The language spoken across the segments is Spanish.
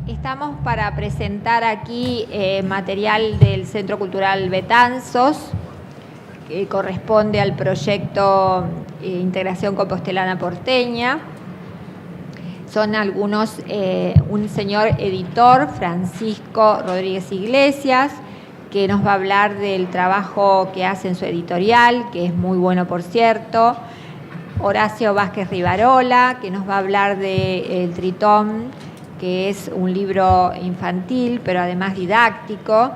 Estamos para presentar aquí material del Centro Cultural Betanzos, que corresponde al proyecto Integración Compostelana Porteña. Son algunos, un señor editor, Francisco Rodríguez Iglesias, que nos va a hablar del trabajo que hace en su editorial, que es muy bueno, por cierto. Horacio Vázquez Rivarola, que nos va a hablar de El Tritón, que es un libro infantil, pero además didáctico,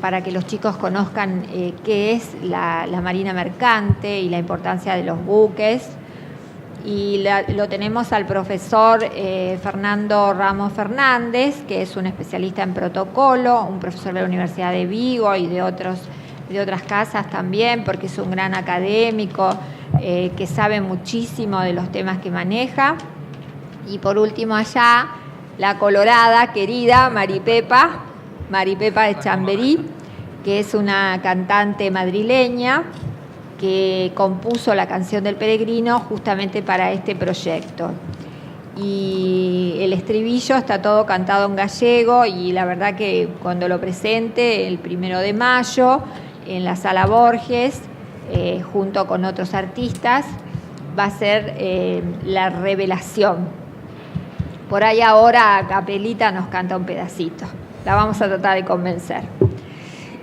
para que los chicos conozcan qué es la marina mercante y la importancia de los buques. Y lo tenemos al profesor Fernando Ramos Fernández, que es un especialista en protocolo, un profesor de la Universidad de Vigo y de otras casas también, porque es un gran académico que sabe muchísimo de los temas que maneja. Y por último allá, la colorada, querida Maripepa de Chamberí, que es una cantante madrileña que compuso la canción del peregrino justamente para este proyecto. Y el estribillo está todo cantado en gallego, y la verdad que cuando lo presente el 1 de mayo en la Sala Borges, junto con otros artistas, va a ser la revelación. Por ahí ahora Capelita nos canta un pedacito. La vamos a tratar de convencer.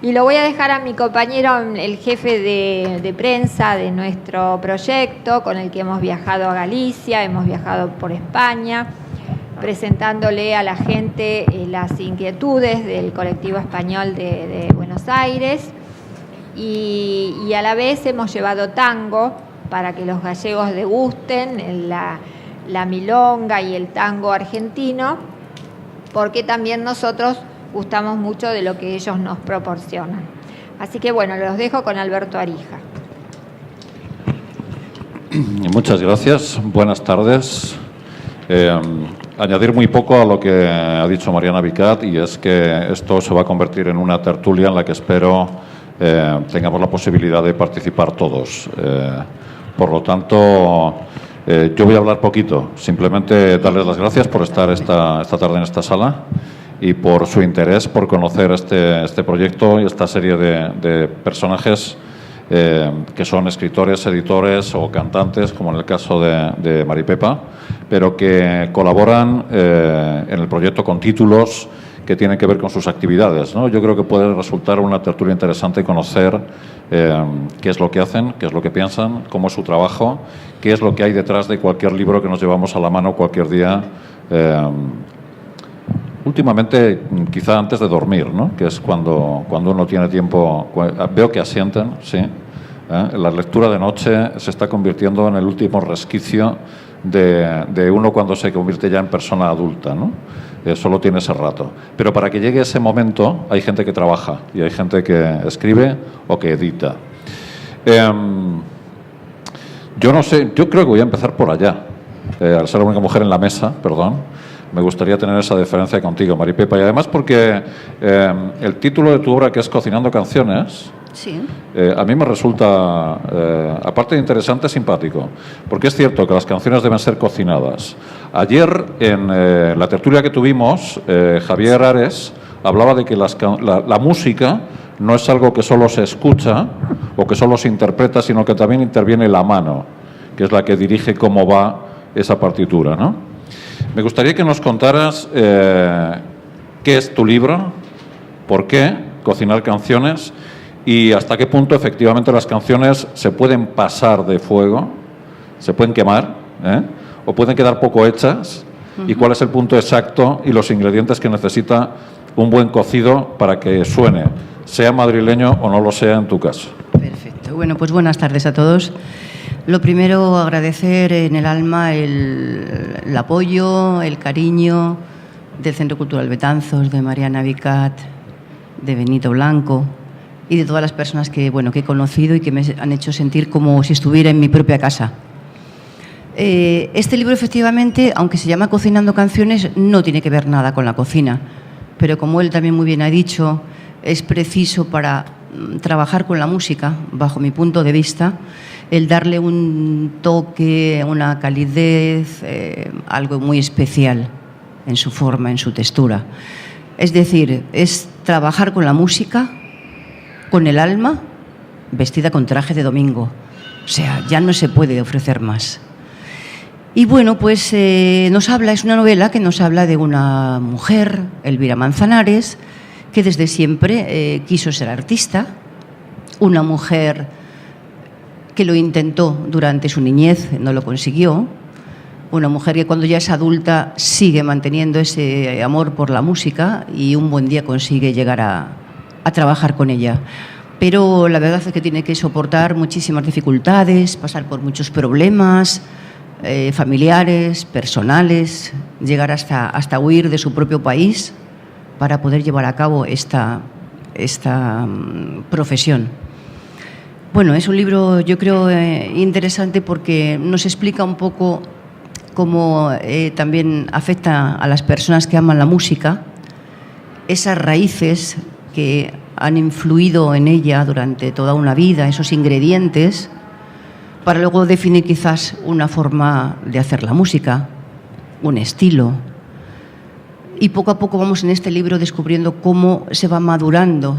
Y lo voy a dejar a mi compañero, el jefe de prensa de nuestro proyecto, con el que hemos viajado a Galicia, hemos viajado por España, presentándole a la gente las inquietudes del colectivo español de Buenos Aires. Y a la vez hemos llevado tango para que los gallegos degusten la milonga y el tango argentino, porque también nosotros gustamos mucho de lo que ellos nos proporcionan. Así que bueno, los dejo con Alberto Arija. Muchas gracias, buenas tardes. Añadir muy poco a lo que ha dicho Mariana Vicat, y es que esto se va a convertir en una tertulia en la que espero tengamos la posibilidad de participar todos. Por lo tanto, yo voy a hablar poquito, simplemente darles las gracias por estar esta tarde en esta sala y por su interés por conocer este proyecto y esta serie de personajes que son escritores, editores o cantantes, como en el caso de Maripepa, pero que colaboran en el proyecto con títulos que tienen que ver con sus actividades, ¿no? Yo creo que puede resultar una tertulia interesante conocer qué es lo que hacen, qué es lo que piensan, cómo es su trabajo, qué es lo que hay detrás de cualquier libro que nos llevamos a la mano cualquier día, últimamente quizá antes de dormir, ¿no? Que es cuando uno tiene tiempo. Veo que asienten, sí. La lectura de noche se está convirtiendo en el último resquicio de uno cuando se convierte ya en persona adulta, ¿no? Solo tiene ese rato. Pero para que llegue ese momento hay gente que trabaja y hay gente que escribe o que edita. Yo no sé, yo creo que voy a empezar por allá. Al ser la única mujer en la mesa, perdón, me gustaría tener esa deferencia contigo, Maripepa. Y además porque el título de tu obra, que es Cocinando Canciones, sí. A mí me resulta, aparte de interesante, simpático. Porque es cierto que las canciones deben ser cocinadas. Ayer, en la tertulia que tuvimos, Javier Ares hablaba de que la música no es algo que solo se escucha o que solo se interpreta, sino que también interviene la mano, que es la que dirige cómo va esa partitura, ¿no? Me gustaría que nos contaras qué es tu libro, por qué cocinar canciones y hasta qué punto efectivamente las canciones se pueden pasar de fuego, se pueden quemar, o pueden quedar poco hechas, y cuál es el punto exacto y los ingredientes que necesita un buen cocido para que suene, sea madrileño o no lo sea en tu caso. Perfecto. Bueno, pues buenas tardes a todos. Lo primero, agradecer en el alma el apoyo, el cariño del Centro Cultural Betanzos, de Mariana Vicat, de Benito Blanco y de todas las personas que he conocido y que me han hecho sentir como si estuviera en mi propia casa. Este libro, efectivamente, aunque se llama Cocinando Canciones, no tiene que ver nada con la cocina, pero como él también muy bien ha dicho, es preciso para trabajar con la música, bajo mi punto de vista, el darle un toque, una calidez, algo muy especial. en su forma, en su textura. Es decir, es trabajar con la música, con el alma, vestida con traje de domingo. O sea, ya no se puede ofrecer más. Y bueno, pues es una novela que nos habla de una mujer, Elvira Manzanares, que desde siempre quiso ser artista, una mujer que lo intentó durante su niñez, no lo consiguió, una mujer que cuando ya es adulta sigue manteniendo ese amor por la música y un buen día consigue llegar a trabajar con ella. Pero la verdad es que tiene que soportar muchísimas dificultades, pasar por muchos problemas familiares, personales, llegar hasta huir de su propio país para poder llevar a cabo esta profesión. Bueno, es un libro, yo creo, interesante porque nos explica un poco cómo también afecta a las personas que aman la música, esas raíces que han influido en ella durante toda una vida, esos ingredientes, para luego definir quizás una forma de hacer la música, un estilo. Y poco a poco vamos en este libro descubriendo cómo se va madurando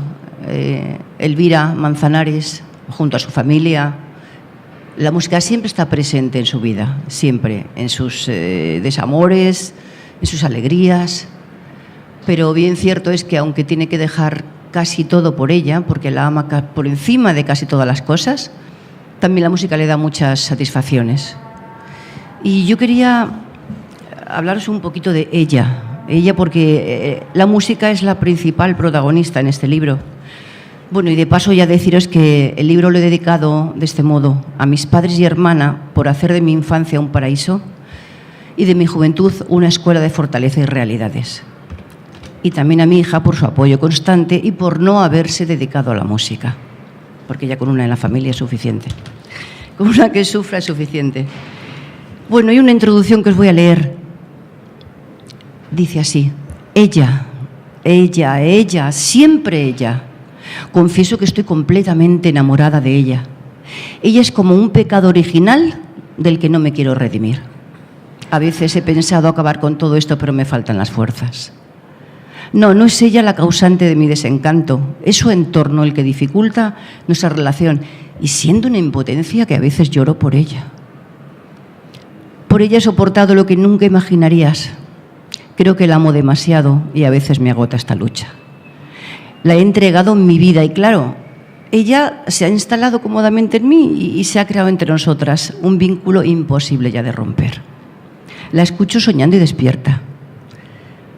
Elvira Manzanares junto a su familia. La música siempre está presente en su vida, siempre, en sus desamores, en sus alegrías. Pero bien cierto es que aunque tiene que dejar casi todo por ella, porque la ama por encima de casi todas las cosas, también la música le da muchas satisfacciones. Y yo quería hablaros un poquito de ella porque la música es la principal protagonista en este libro. Bueno, y de paso ya deciros que el libro lo he dedicado de este modo a mis padres y hermana por hacer de mi infancia un paraíso y de mi juventud una escuela de fortaleza y realidades. Y también a mi hija por su apoyo constante y por no haberse dedicado a la música, porque ya con una en la familia es suficiente. Con una que sufra es suficiente. Bueno, hay una introducción que os voy a leer. Dice así: ella, siempre ella. Confieso que estoy completamente enamorada de ella. Ella es como un pecado original del que no me quiero redimir. A veces he pensado acabar con todo esto, pero me faltan las fuerzas. No es ella la causante de mi desencanto, es su entorno el que dificulta nuestra relación, y siendo una impotencia que a veces lloro por ella. Por ella he soportado lo que nunca imaginarías. Creo que la amo demasiado y a veces me agota esta lucha. La he entregado en mi vida y claro, ella se ha instalado cómodamente en mí y se ha creado entre nosotras un vínculo imposible ya de romper. La escucho soñando y despierta.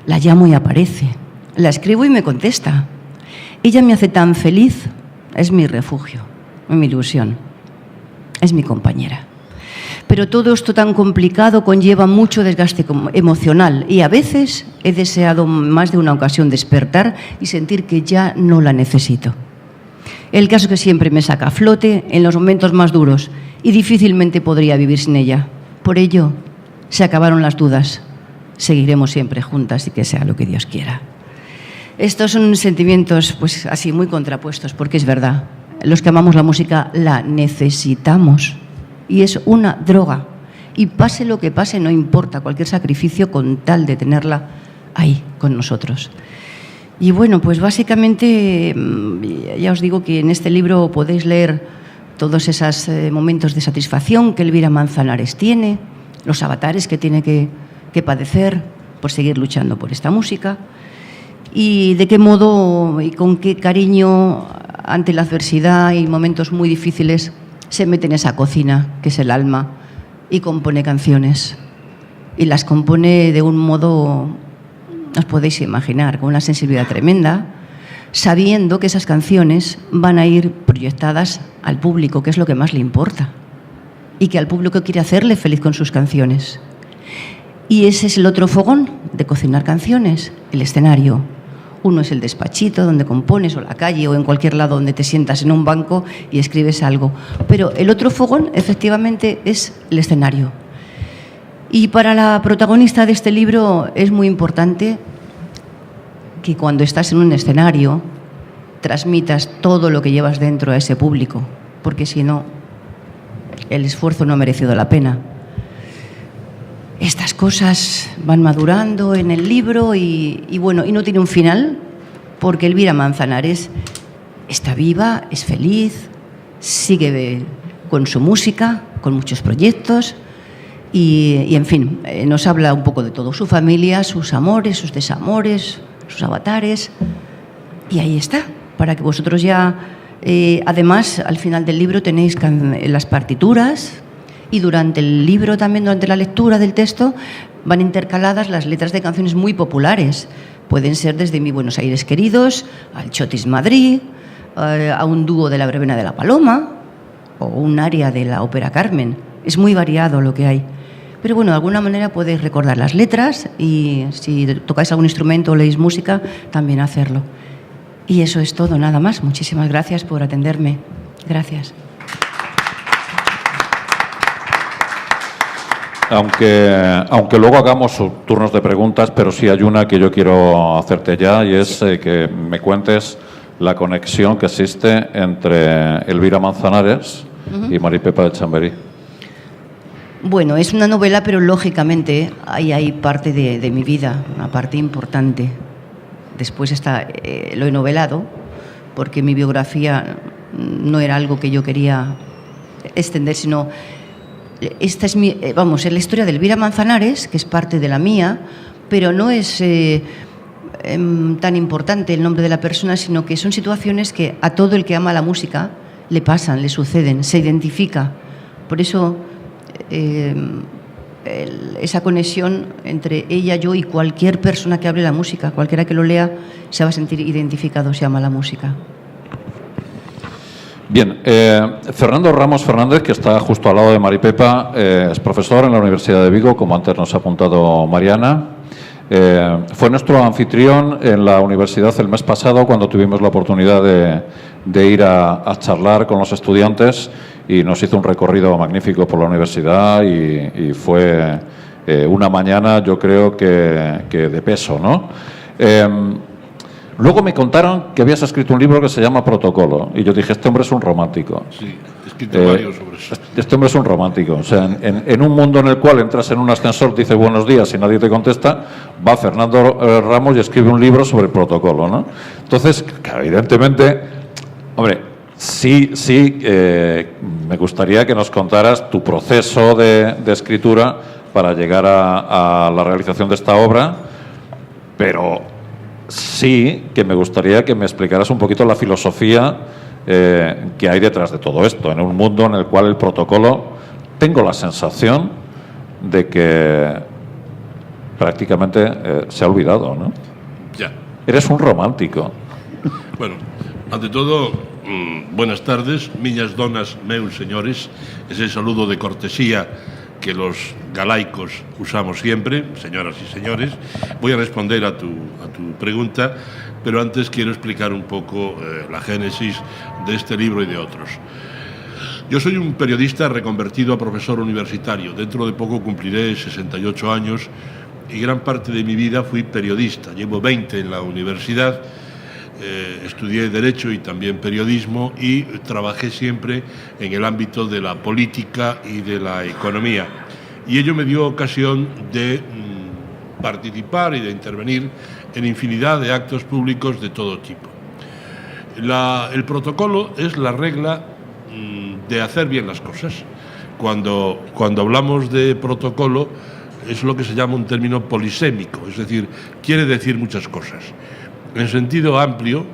La llamo y aparece. La escribo y me contesta. Ella me hace tan feliz. Es mi refugio, mi ilusión. Es mi compañera. Pero todo esto tan complicado conlleva mucho desgaste emocional y a veces he deseado más de una ocasión despertar y sentir que ya no la necesito. El caso es que siempre me saca a flote en los momentos más duros y difícilmente podría vivir sin ella. Por ello, se acabaron las dudas. Seguiremos siempre juntas y que sea lo que Dios quiera. Estos son sentimientos pues así muy contrapuestos, porque es verdad, los que amamos la música la necesitamos y es una droga. Y pase lo que pase, no importa, cualquier sacrificio con tal de tenerla ahí con nosotros. Y bueno, pues básicamente ya os digo que en este libro podéis leer todos esos momentos de satisfacción que Elvira Manzanares tiene, los avatares que tiene que padecer por seguir luchando por esta música y de qué modo y con qué cariño ante la adversidad y momentos muy difíciles se mete en esa cocina que es el alma y compone canciones y las compone de un modo, os podéis imaginar, con una sensibilidad tremenda, sabiendo que esas canciones van a ir proyectadas al público, que es lo que más le importa, y que al público quiere hacerle feliz con sus canciones. Y ese es el otro fogón de cocinar canciones, el escenario. Uno es el despachito donde compones, o la calle, o en cualquier lado donde te sientas en un banco y escribes algo. Pero el otro fogón, efectivamente, es el escenario. Y para la protagonista de este libro es muy importante que cuando estás en un escenario transmitas todo lo que llevas dentro a ese público, porque si no, el esfuerzo no ha merecido la pena. estas cosas van madurando en el libro y bueno, y no tiene un final, porque Elvira Manzanares está viva, es feliz, sigue con su música, con muchos proyectos y en fin, nos habla un poco de todo, su familia, sus amores, sus desamores, sus avatares, y ahí está, para que vosotros ya, además, al final del libro tenéis las partituras. Y durante el libro, también durante la lectura del texto, van intercaladas las letras de canciones muy populares. Pueden ser desde Mi Buenos Aires Queridos, al Chotis Madrid, a un dúo de la Verbena de la Paloma o un aria de la Ópera Carmen. Es muy variado lo que hay. Pero bueno, de alguna manera podéis recordar las letras y si tocáis algún instrumento o leéis música, también hacerlo. Y eso es todo, nada más. Muchísimas gracias por atenderme. Gracias. Aunque luego hagamos turnos de preguntas, pero sí hay una que yo quiero hacerte ya y es que me cuentes la conexión que existe entre Elvira Manzanares y Maripepa de Chamberí. Bueno, es una novela, pero lógicamente ahí hay parte de mi vida, una parte importante. Después lo he novelado, porque mi biografía no era algo que yo quería extender, sino... Esta es es la historia de Elvira Manzanares, que es parte de la mía, pero no es tan importante el nombre de la persona, sino que son situaciones que a todo el que ama la música le pasan, le suceden, se identifica. Por eso esa conexión entre ella, yo y cualquier persona que hable la música, cualquiera que lo lea, se va a sentir identificado si ama la música. Bien, Fernando Ramos Fernández, que está justo al lado de Maripepa, es profesor en la Universidad de Vigo, como antes nos ha apuntado Mariana. Fue nuestro anfitrión en la universidad el mes pasado, cuando tuvimos la oportunidad de ir a charlar con los estudiantes y nos hizo un recorrido magnífico por la universidad y fue una mañana, yo creo que de peso, ¿no? Luego me contaron que habías escrito un libro que se llama Protocolo y yo dije, este hombre es un romántico. Sí, he escrito varios sobre eso. Este hombre es un romántico. O sea, en un mundo en el cual entras en un ascensor, dices buenos días y nadie te contesta, va Fernando Ramos y escribe un libro sobre Protocolo, ¿no? Entonces, claro, evidentemente, hombre, sí, me gustaría que nos contaras tu proceso de escritura para llegar a la realización de esta obra, pero sí que me gustaría que me explicaras un poquito la filosofía que hay detrás de todo esto, en un mundo en el cual el protocolo, tengo la sensación de que prácticamente se ha olvidado, ¿no? Ya. Eres un romántico. Bueno, ante todo, buenas tardes, miñas donas, meus señores, ese saludo de cortesía que los galaicos usamos siempre, señoras y señores. Voy a responder a tu pregunta, pero antes quiero explicar un poco la génesis de este libro y de otros. Yo soy un periodista reconvertido a profesor universitario. Dentro de poco cumpliré 68 años y gran parte de mi vida fui periodista. Llevo 20 en la universidad. Estudié Derecho y también Periodismo y trabajé siempre en el ámbito de la política y de la economía. Y ello me dio ocasión de participar y de intervenir en infinidad de actos públicos de todo tipo. El protocolo es la regla de hacer bien las cosas. Cuando hablamos de protocolo es lo que se llama un término polisémico, es decir, quiere decir muchas cosas. En sentido amplio,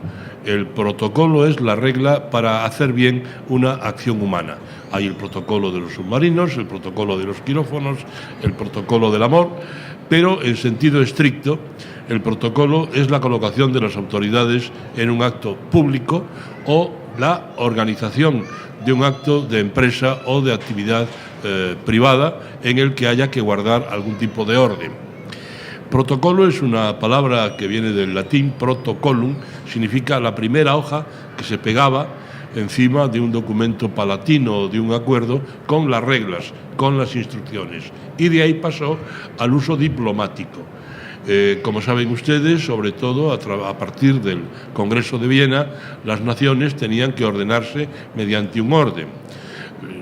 el protocolo es la regla para hacer bien una acción humana. Hay el protocolo de los submarinos, el protocolo de los quirófanos, el protocolo del amor, pero en sentido estricto, el protocolo es la colocación de las autoridades en un acto público o la organización de un acto de empresa o de actividad privada en el que haya que guardar algún tipo de orden. Protocolo es una palabra que viene del latín protocolum, significa la primera hoja que se pegaba encima de un documento palatino o de un acuerdo con las reglas, con las instrucciones. Y de ahí pasó al uso diplomático. Como saben ustedes, sobre todo a partir del Congreso de Viena, las naciones tenían que ordenarse mediante un orden.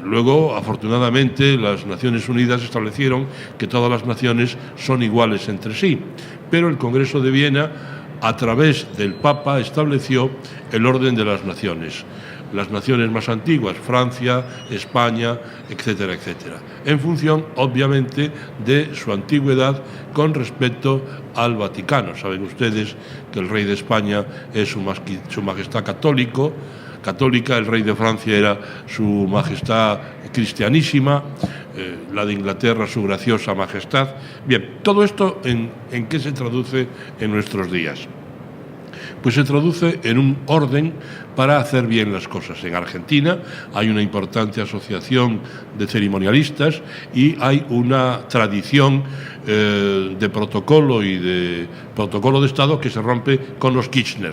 Luego, afortunadamente, las Naciones Unidas establecieron que todas las naciones son iguales entre sí, pero el Congreso de Viena, a través del Papa, estableció el orden de las naciones. Las naciones más antiguas, Francia, España, etcétera, etcétera, en función, obviamente, de su antigüedad con respecto al Vaticano. Saben ustedes que el rey de España es su majestad católica, el rey de Francia era su majestad cristianísima, la de Inglaterra su graciosa majestad. Bien, todo esto ¿en qué se traduce en nuestros días? Pues se traduce en un orden para hacer bien las cosas. En Argentina hay una importante asociación de ceremonialistas y hay una tradición de protocolo y de protocolo de Estado que se rompe con los Kirchner.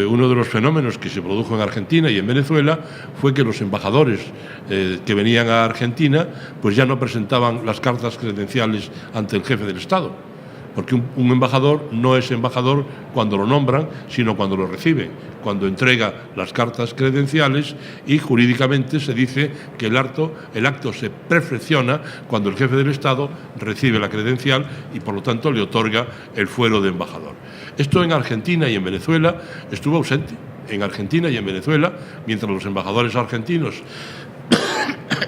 Uno de los fenómenos que se produjo en Argentina y en Venezuela fue que los embajadores que venían a Argentina pues ya no presentaban las cartas credenciales ante el jefe del Estado. Porque un embajador no es embajador cuando lo nombran, sino cuando lo recibe, cuando entrega las cartas credenciales, y jurídicamente se dice que el acto se perfecciona cuando el jefe del Estado recibe la credencial y por lo tanto le otorga el fuero de embajador. Esto en Argentina y en Venezuela estuvo ausente. En Argentina y en Venezuela, mientras los embajadores argentinos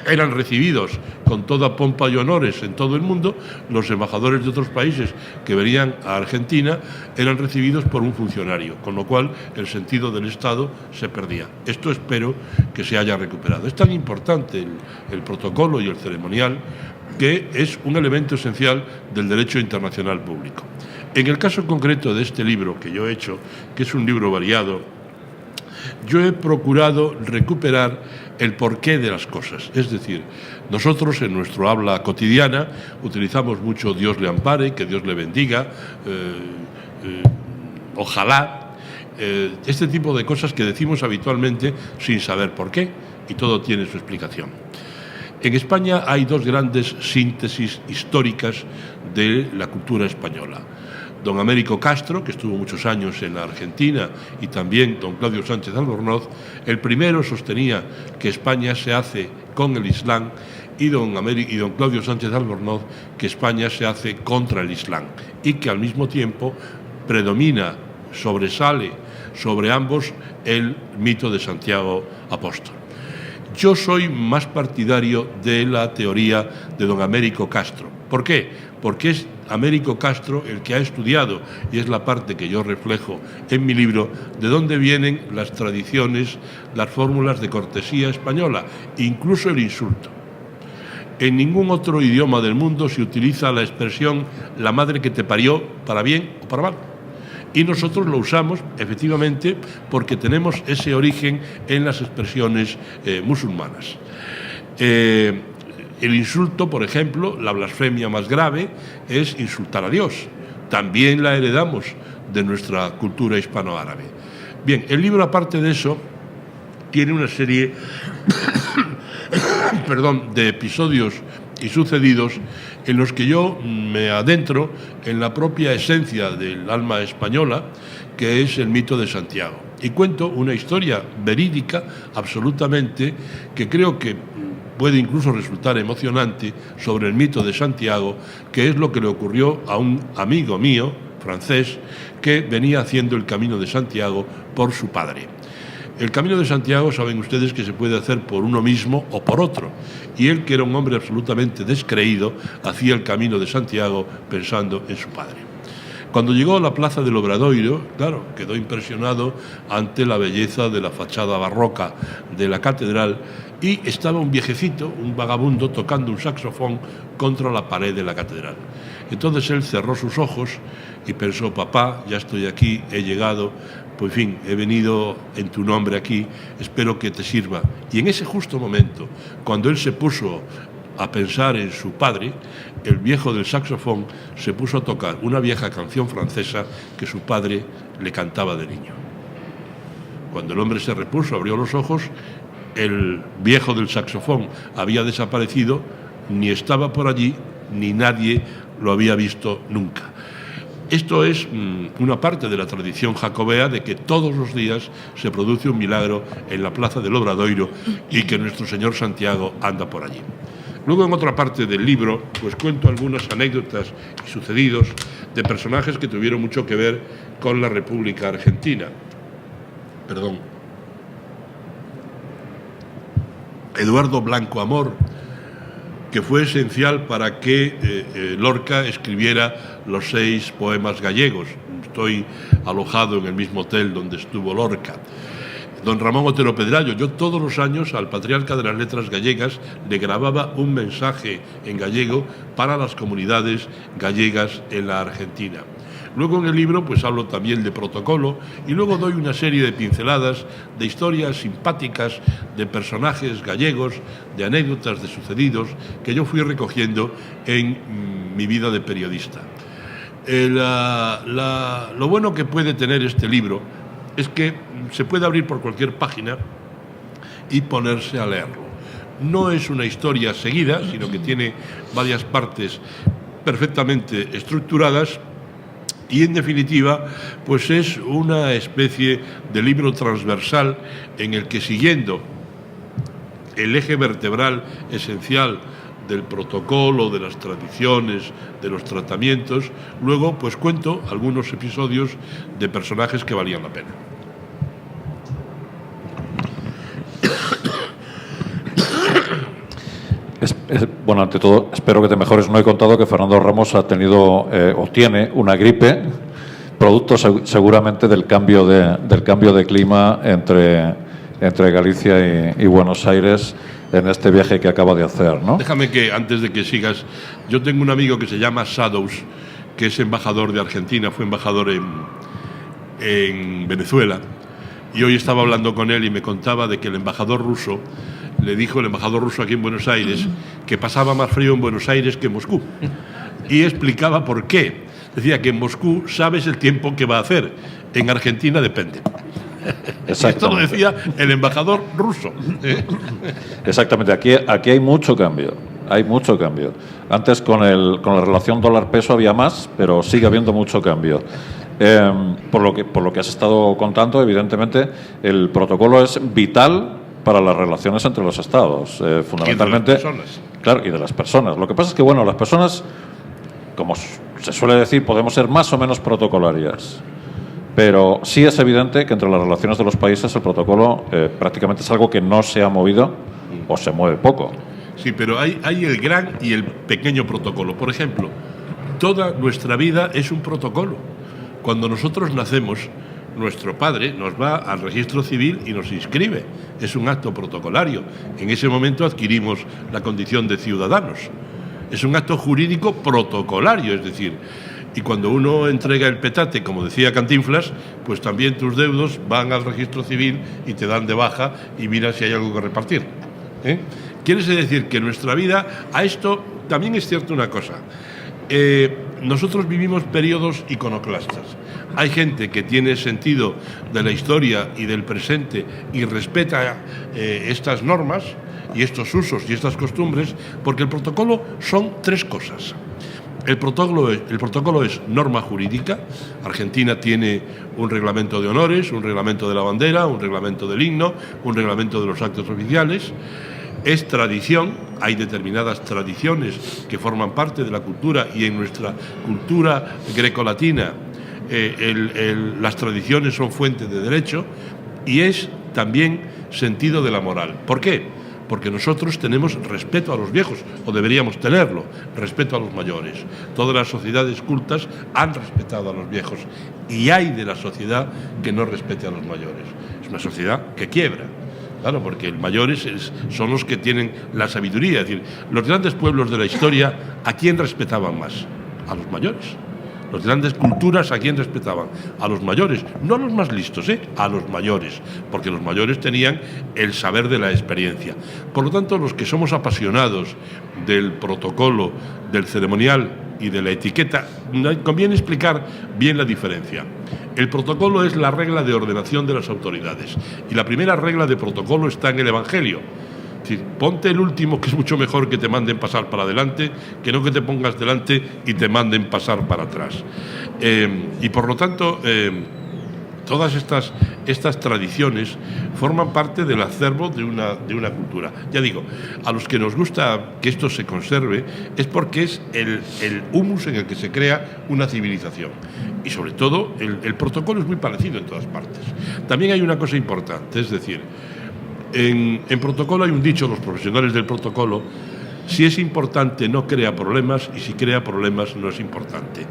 eran recibidos con toda pompa y honores en todo el mundo, los embajadores de otros países que venían a Argentina eran recibidos por un funcionario, con lo cual el sentido del Estado se perdía. Esto espero que se haya recuperado. Es tan importante el protocolo y el ceremonial que es un elemento esencial del derecho internacional público. En el caso concreto de este libro que yo he hecho, que es un libro variado, yo he procurado recuperar el porqué de las cosas. Es decir, nosotros en nuestro habla cotidiana utilizamos mucho Dios le ampare, que Dios le bendiga, ojalá, este tipo de cosas que decimos habitualmente sin saber por qué, y todo tiene su explicación. En España hay dos grandes síntesis históricas de la cultura española. Don Américo Castro, que estuvo muchos años en la Argentina, y también don Claudio Sánchez Albornoz, el primero sostenía que España se hace con el Islam, y don Claudio Sánchez Albornoz que España se hace contra el Islam, y que al mismo tiempo sobresale sobre ambos el mito de Santiago Apóstol. Yo soy más partidario de la teoría de don Américo Castro. ¿Por qué? Porque es Américo Castro el que ha estudiado, y es la parte que yo reflejo en mi libro, de dónde vienen las tradiciones, las fórmulas de cortesía española, incluso el insulto. En ningún otro idioma del mundo se utiliza la expresión la madre que te parió, para bien o para mal. Y nosotros lo usamos, efectivamente, porque tenemos ese origen en las expresiones musulmanas. El insulto, por ejemplo, la blasfemia más grave es insultar a Dios. También la heredamos de nuestra cultura hispanoárabe. Bien, el libro, aparte de eso, tiene una serie de episodios y sucedidos en los que yo me adentro en la propia esencia del alma española, que es el mito de Santiago. Y cuento una historia verídica, absolutamente, que creo que puede incluso resultar emocionante, sobre el mito de Santiago, que es lo que le ocurrió a un amigo mío, francés, que venía haciendo el Camino de Santiago por su padre. El Camino de Santiago, saben ustedes que se puede hacer por uno mismo o por otro, y él, que era un hombre absolutamente descreído, hacía el Camino de Santiago pensando en su padre. Cuando llegó a la plaza del Obradoiro, claro, quedó impresionado ante la belleza de la fachada barroca de la catedral, y estaba un viejecito, un vagabundo, tocando un saxofón contra la pared de la catedral. Entonces él cerró sus ojos y pensó: papá, ya estoy aquí, he llegado, pues en fin, he venido en tu nombre aquí, espero que te sirva. Y en ese justo momento, cuando él se puso a pensar en su padre, el viejo del saxofón se puso a tocar una vieja canción francesa que su padre le cantaba de niño. Cuando el hombre se repuso, abrió los ojos, el viejo del saxofón había desaparecido, ni estaba por allí, ni nadie lo había visto nunca. Esto es una parte de la tradición jacobea de que todos los días se produce un milagro en la plaza del Obradoiro y que nuestro Señor Santiago anda por allí. Luego, en otra parte del libro, pues cuento algunas anécdotas y sucedidos de personajes que tuvieron mucho que ver con la República Argentina. Eduardo Blanco Amor, que fue esencial para que Lorca escribiera los 6 poemas gallegos. Estoy alojado en el mismo hotel donde estuvo Lorca. Don Ramón Otero Pedrallo, yo todos los años al patriarca de las letras gallegas le grababa un mensaje en gallego para las comunidades gallegas en la Argentina. Luego en el libro pues hablo también de protocolo y luego doy una serie de pinceladas de historias simpáticas de personajes gallegos, de anécdotas de sucedidos que yo fui recogiendo en mi vida de periodista. Lo bueno que puede tener este libro es que se puede abrir por cualquier página y ponerse a leerlo. No es una historia seguida, sino que tiene varias partes perfectamente estructuradas y, en definitiva, pues es una especie de libro transversal en el que, siguiendo el eje vertebral esencial del protocolo, de las tradiciones, de los tratamientos, luego pues cuento algunos episodios de personajes que valían la pena. Bueno, ante todo, espero que te mejores. No he contado que Fernando Ramos ha tenido o tiene una gripe, producto seguramente del cambio de clima entre Galicia y Buenos Aires en este viaje que acaba de hacer, ¿no? Déjame que, antes de que sigas, yo tengo un amigo que se llama Shadows, que es embajador de Argentina, fue embajador en Venezuela, y hoy estaba hablando con él y me contaba de que el embajador ruso aquí en Buenos Aires, que pasaba más frío en Buenos Aires que en Moscú. Y explicaba por qué. Decía que en Moscú sabes el tiempo que va a hacer, en Argentina depende. Esto lo decía el embajador ruso. Exactamente, aquí hay mucho cambio. Antes con la relación dólar-peso había más, pero sigue habiendo mucho cambio. Por lo que has estado contando, evidentemente, el protocolo es vital para las relaciones entre los estados, fundamentalmente. Y de las personas. Claro, y de las personas. Lo que pasa es que, bueno, las personas, como se suele decir, podemos ser más o menos protocolarias. Pero sí es evidente que entre las relaciones de los países el protocolo prácticamente es algo que no se ha movido o se mueve poco. Sí, pero hay el gran y el pequeño protocolo. Por ejemplo, toda nuestra vida es un protocolo. Cuando nosotros nacemos, nuestro padre nos va al registro civil y nos inscribe. Es un acto protocolario. En ese momento adquirimos la condición de ciudadanos. Es un acto jurídico protocolario, es decir, y cuando uno entrega el petate, como decía Cantinflas, pues también tus deudos van al registro civil y te dan de baja y miras si hay algo que repartir. Quiere decir que nuestra vida, a esto también es cierto una cosa. Nosotros vivimos periodos iconoclastas. Hay gente que tiene sentido de la historia y del presente y respeta estas normas y estos usos y estas costumbres, porque el protocolo son 3 cosas. El protocolo es norma jurídica. Argentina tiene un reglamento de honores, un reglamento de la bandera, un reglamento del himno, un reglamento de los actos oficiales. Es tradición, hay determinadas tradiciones que forman parte de la cultura y en nuestra cultura grecolatina las tradiciones son fuente de derecho y es también sentido de la moral. ¿Por qué? Porque nosotros tenemos respeto a los viejos, o deberíamos tenerlo, respeto a los mayores. Todas las sociedades cultas han respetado a los viejos y hay de la sociedad que no respete a los mayores. Es una sociedad que quiebra. Claro, porque los mayores son los que tienen la sabiduría. Es decir, los grandes pueblos de la historia, ¿a quién respetaban más? A los mayores. Las grandes culturas, ¿a quién respetaban? A los mayores, no a los más listos, a los mayores, porque los mayores tenían el saber de la experiencia. Por lo tanto, los que somos apasionados del protocolo, del ceremonial y de la etiqueta, conviene explicar bien la diferencia. El protocolo es la regla de ordenación de las autoridades y la primera regla de protocolo está en el Evangelio. Ponte el último, que es mucho mejor que te manden pasar para adelante, que no que te pongas delante y te manden pasar para atrás. Y por lo tanto, todas estas tradiciones forman parte del acervo de una cultura. Ya digo, a los que nos gusta que esto se conserve es porque es el humus en el que se crea una civilización. Y sobre todo, el protocolo es muy parecido en todas partes. También hay una cosa importante, es decir, en protocolo hay un dicho, los profesionales del protocolo: si es importante no crea problemas, y si crea problemas no es importante.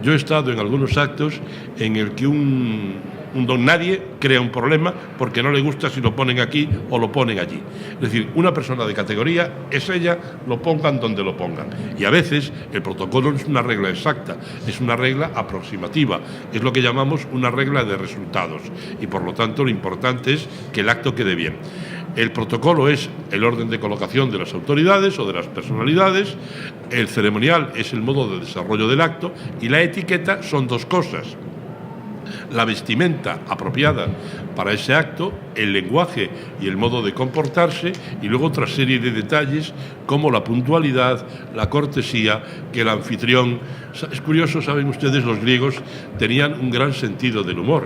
Yo he estado en algunos actos en el que un don nadie crea un problema porque no le gusta si lo ponen aquí o lo ponen allí. Es decir, una persona de categoría es ella, lo pongan donde lo pongan. Y a veces el protocolo no es una regla exacta, es una regla aproximativa, es lo que llamamos una regla de resultados. Y por lo tanto lo importante es que el acto quede bien. El protocolo es el orden de colocación de las autoridades o de las personalidades, el ceremonial es el modo de desarrollo del acto y la etiqueta son dos cosas: la vestimenta apropiada para ese acto, el lenguaje y el modo de comportarse, y luego otra serie de detalles como la puntualidad, la cortesía, que el anfitrión... Es curioso, saben ustedes, los griegos tenían un gran sentido del humor.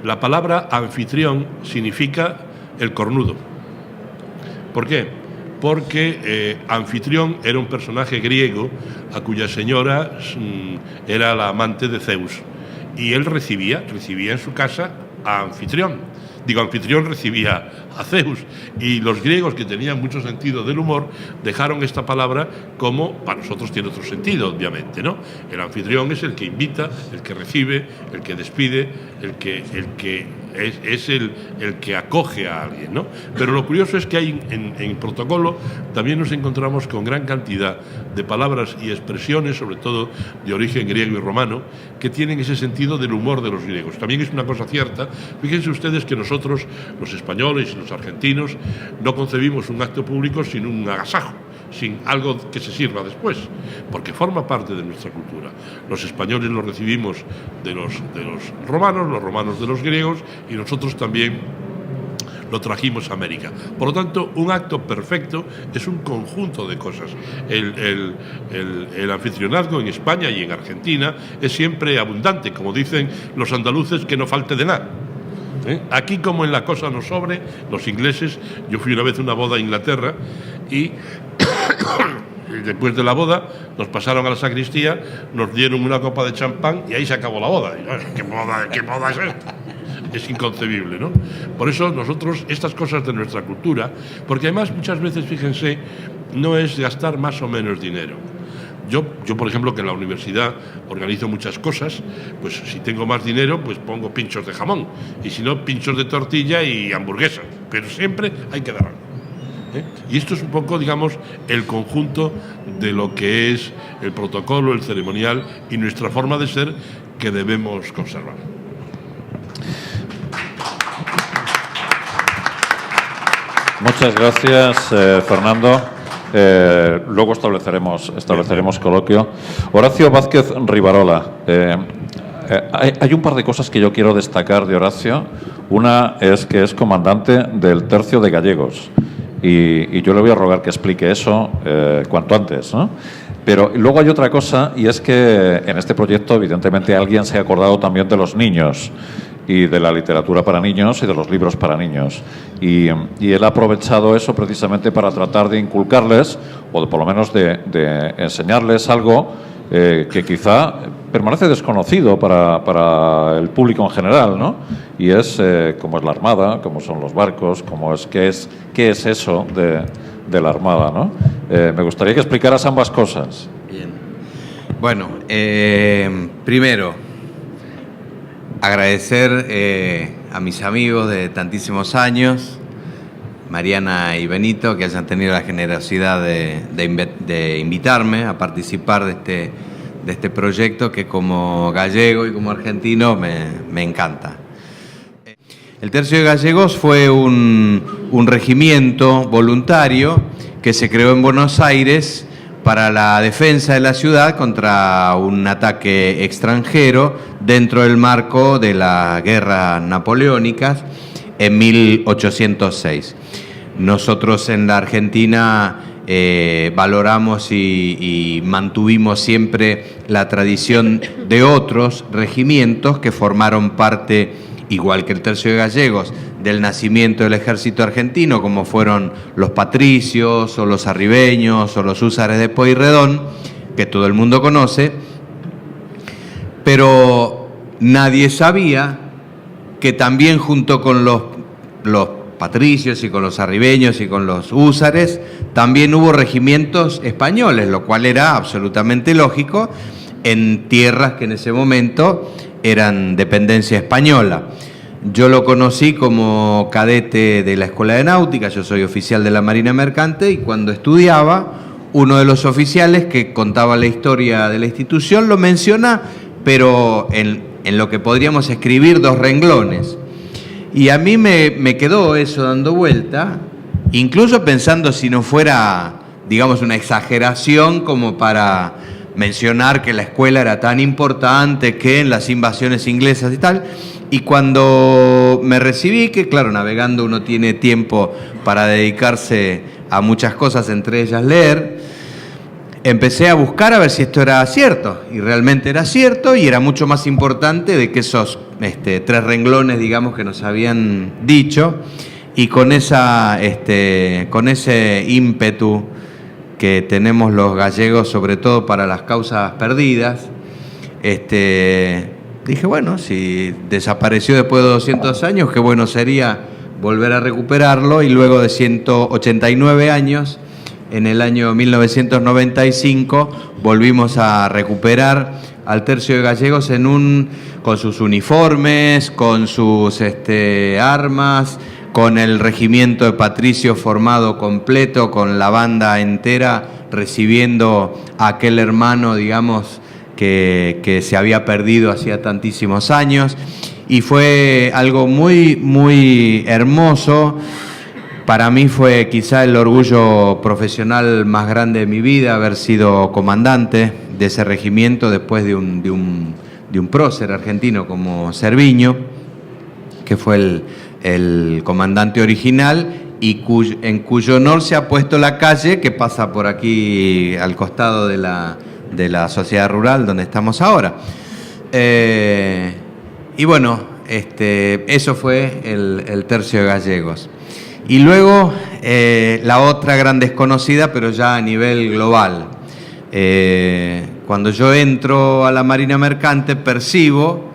La palabra anfitrión significa el cornudo. ¿Por qué? Porque Anfitrión era un personaje griego a cuya señora era la amante de Zeus, y él recibía en su casa a Anfitrión. Anfitrión recibía a Zeus, y los griegos, que tenían mucho sentido del humor, dejaron esta palabra como, para nosotros tiene otro sentido, obviamente, ¿no? El anfitrión es el que invita, el que recibe, el que despide, el que es el que acoge a alguien, ¿no? Pero lo curioso es que hay en protocolo también nos encontramos con gran cantidad de palabras y expresiones, sobre todo de origen griego y romano, que tienen ese sentido del humor de los griegos. También es una cosa cierta, fíjense ustedes que nosotros, los españoles y los argentinos, no concebimos un acto público sin un agasajo, sin algo que se sirva después, porque forma parte de nuestra cultura. Los españoles lo recibimos de los romanos, los romanos de los griegos, y nosotros también lo trajimos a América. Por lo tanto, un acto perfecto es un conjunto de cosas. El anfitrionazgo en España y en Argentina es siempre abundante, como dicen los andaluces, que no falte de nada. Aquí, como en la cosa no sobre, los ingleses... Yo fui una vez a una boda en Inglaterra y después de la boda nos pasaron a la sacristía, nos dieron una copa de champán y ahí se acabó la boda. ¿Qué boda es esta? Es inconcebible, ¿no? Por eso nosotros, estas cosas de nuestra cultura, porque además muchas veces, fíjense, no es gastar más o menos dinero. Yo, por ejemplo, que en la universidad organizo muchas cosas, pues si tengo más dinero, pues pongo pinchos de jamón, y si no, pinchos de tortilla y hamburguesa, pero siempre hay que dar algo. Y esto es un poco, digamos, el conjunto de lo que es el protocolo, el ceremonial y nuestra forma de ser, que debemos conservar. Muchas gracias, Fernando. Luego estableceremos coloquio. Horacio Vázquez Rivarola. Hay un par de cosas que yo quiero destacar de Horacio. Una es que es comandante del Tercio de Gallegos, y yo le voy a rogar que explique eso cuanto antes, ¿no? Pero luego hay otra cosa, y es que en este proyecto evidentemente alguien se ha acordado también de los niños y de la literatura para niños y de los libros para niños. Y él ha aprovechado eso precisamente para tratar de inculcarles, o por lo menos de enseñarles algo que quizá permanece desconocido para el público en general, ¿no? Y es cómo es la Armada, cómo son los barcos, qué es eso de la Armada, ¿no? Me gustaría que explicaras ambas cosas. Bien. Bueno, primero, agradecer a mis amigos de tantísimos años, Mariana y Benito, que hayan tenido la generosidad de invitarme a participar de este proyecto que como gallego y como argentino me encanta. El Tercio de Gallegos fue un regimiento voluntario que se creó en Buenos Aires para la defensa de la ciudad contra un ataque extranjero dentro del marco de las guerras napoleónicas en 1806. nosotros en la Argentina valoramos y mantuvimos siempre la tradición de otros regimientos que formaron parte, igual que el Tercio de Gallegos, del nacimiento del ejército argentino, como fueron los patricios o los arribeños o los húsares de Pueyrredón, que todo el mundo conoce, pero nadie sabía que también junto con los patricios y con los arribeños y con los húsares, también hubo regimientos españoles, lo cual era absolutamente lógico en tierras que en ese momento eran dependencia española. Yo lo conocí como cadete de la Escuela de Náutica, yo soy oficial de la Marina Mercante, y cuando estudiaba, uno de los oficiales que contaba la historia de la institución lo menciona, pero en lo que podríamos escribir 2 renglones. Y a mí me quedó eso dando vuelta, incluso pensando si no fuera, digamos, una exageración como para mencionar que la escuela era tan importante, que en las invasiones inglesas y tal. Y cuando me recibí, que claro, navegando uno tiene tiempo para dedicarse a muchas cosas, entre ellas leer, empecé a buscar a ver si esto era cierto, y realmente era cierto, y era mucho más importante de que esos 3 renglones, digamos, que nos habían dicho, y con ese ímpetu que tenemos los gallegos, sobre todo para las causas perdidas, dije, bueno, si desapareció después de 200 años, qué bueno sería volver a recuperarlo, y luego de 189 años, en el año 1995, volvimos a recuperar al Tercio de Gallegos con sus uniformes, con sus armas, con el regimiento de patricios formado completo, con la banda entera, recibiendo a aquel hermano, digamos, que se había perdido hacía tantísimos años. Y fue algo muy, muy hermoso. Para mí fue quizá el orgullo profesional más grande de mi vida haber sido comandante de ese regimiento después de un prócer argentino como Cerviño, que fue el comandante original y en cuyo honor se ha puesto la calle que pasa por aquí al costado de la sociedad rural donde estamos ahora. Y bueno, eso fue el Tercio de Gallegos. Y luego la otra gran desconocida, pero ya a nivel global. Cuando yo entro a la Marina Mercante, percibo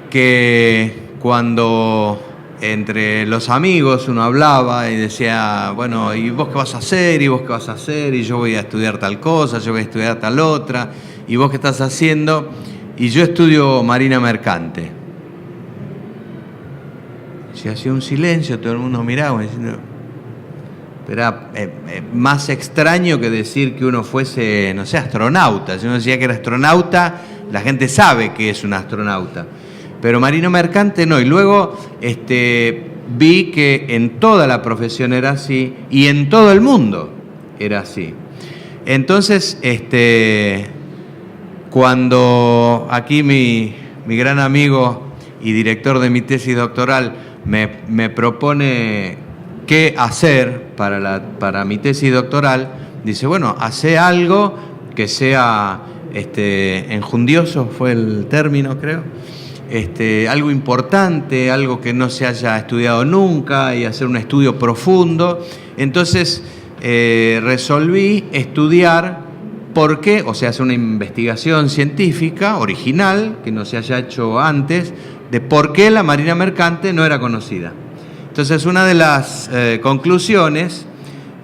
que cuando entre los amigos uno hablaba y decía, bueno, ¿y vos qué vas a hacer? ¿Y vos qué vas a hacer? Y yo voy a estudiar tal cosa, yo voy a estudiar tal otra. ¿Y vos qué estás haciendo? Y yo estudio Marina Mercante. Se hacía un silencio, todo el mundo miraba diciendo, era más extraño que decir que uno fuese, no sé, astronauta. Si uno decía que era astronauta, la gente sabe que es un astronauta. Pero Marino Mercante no. Y luego vi que en toda la profesión era así y en todo el mundo era así. Entonces, cuando aquí mi gran amigo y director de mi tesis doctoral me propone qué hacer para mi tesis doctoral, dice, bueno, hace algo que sea enjundioso, fue el término, creo, algo importante, algo que no se haya estudiado nunca, y hacer un estudio profundo. Entonces resolví estudiar por qué, o sea, hacer una investigación científica original que no se haya hecho antes, de por qué la Marina Mercante no era conocida. Entonces, una de las conclusiones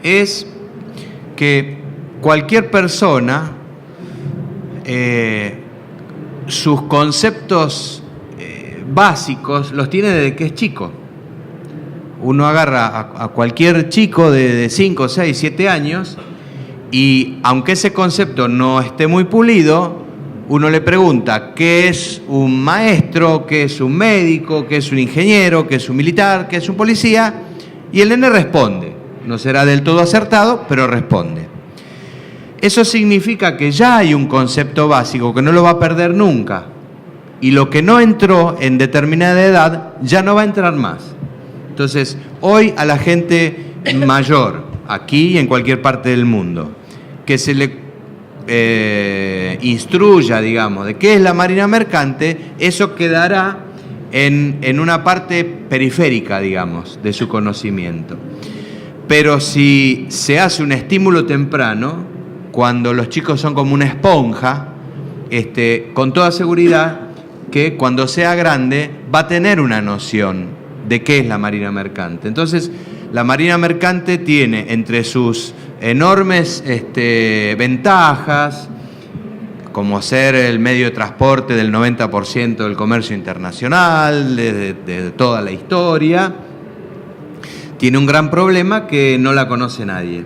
es que cualquier persona, sus conceptos básicos los tiene desde que es chico. Uno agarra a cualquier chico de 5, 6, 7 años y aunque ese concepto no esté muy pulido, uno le pregunta qué es un maestro, qué es un médico, qué es un ingeniero, qué es un militar, qué es un policía, y el nene responde. No será del todo acertado, pero responde. Eso significa que ya hay un concepto básico que no lo va a perder nunca, y lo que no entró en determinada edad ya no va a entrar más. Entonces, hoy a la gente mayor, aquí y en cualquier parte del mundo, que se le instruya, digamos, de qué es la marina mercante, eso quedará en una parte periférica, digamos, de su conocimiento. Pero si se hace un estímulo temprano, cuando los chicos son como una esponja, con toda seguridad que cuando sea grande va a tener una noción de qué es la marina mercante. Entonces, la marina mercante tiene entre sus enormes ventajas, como ser el medio de transporte del 90% del comercio internacional, de toda la historia, tiene un gran problema que no la conoce nadie.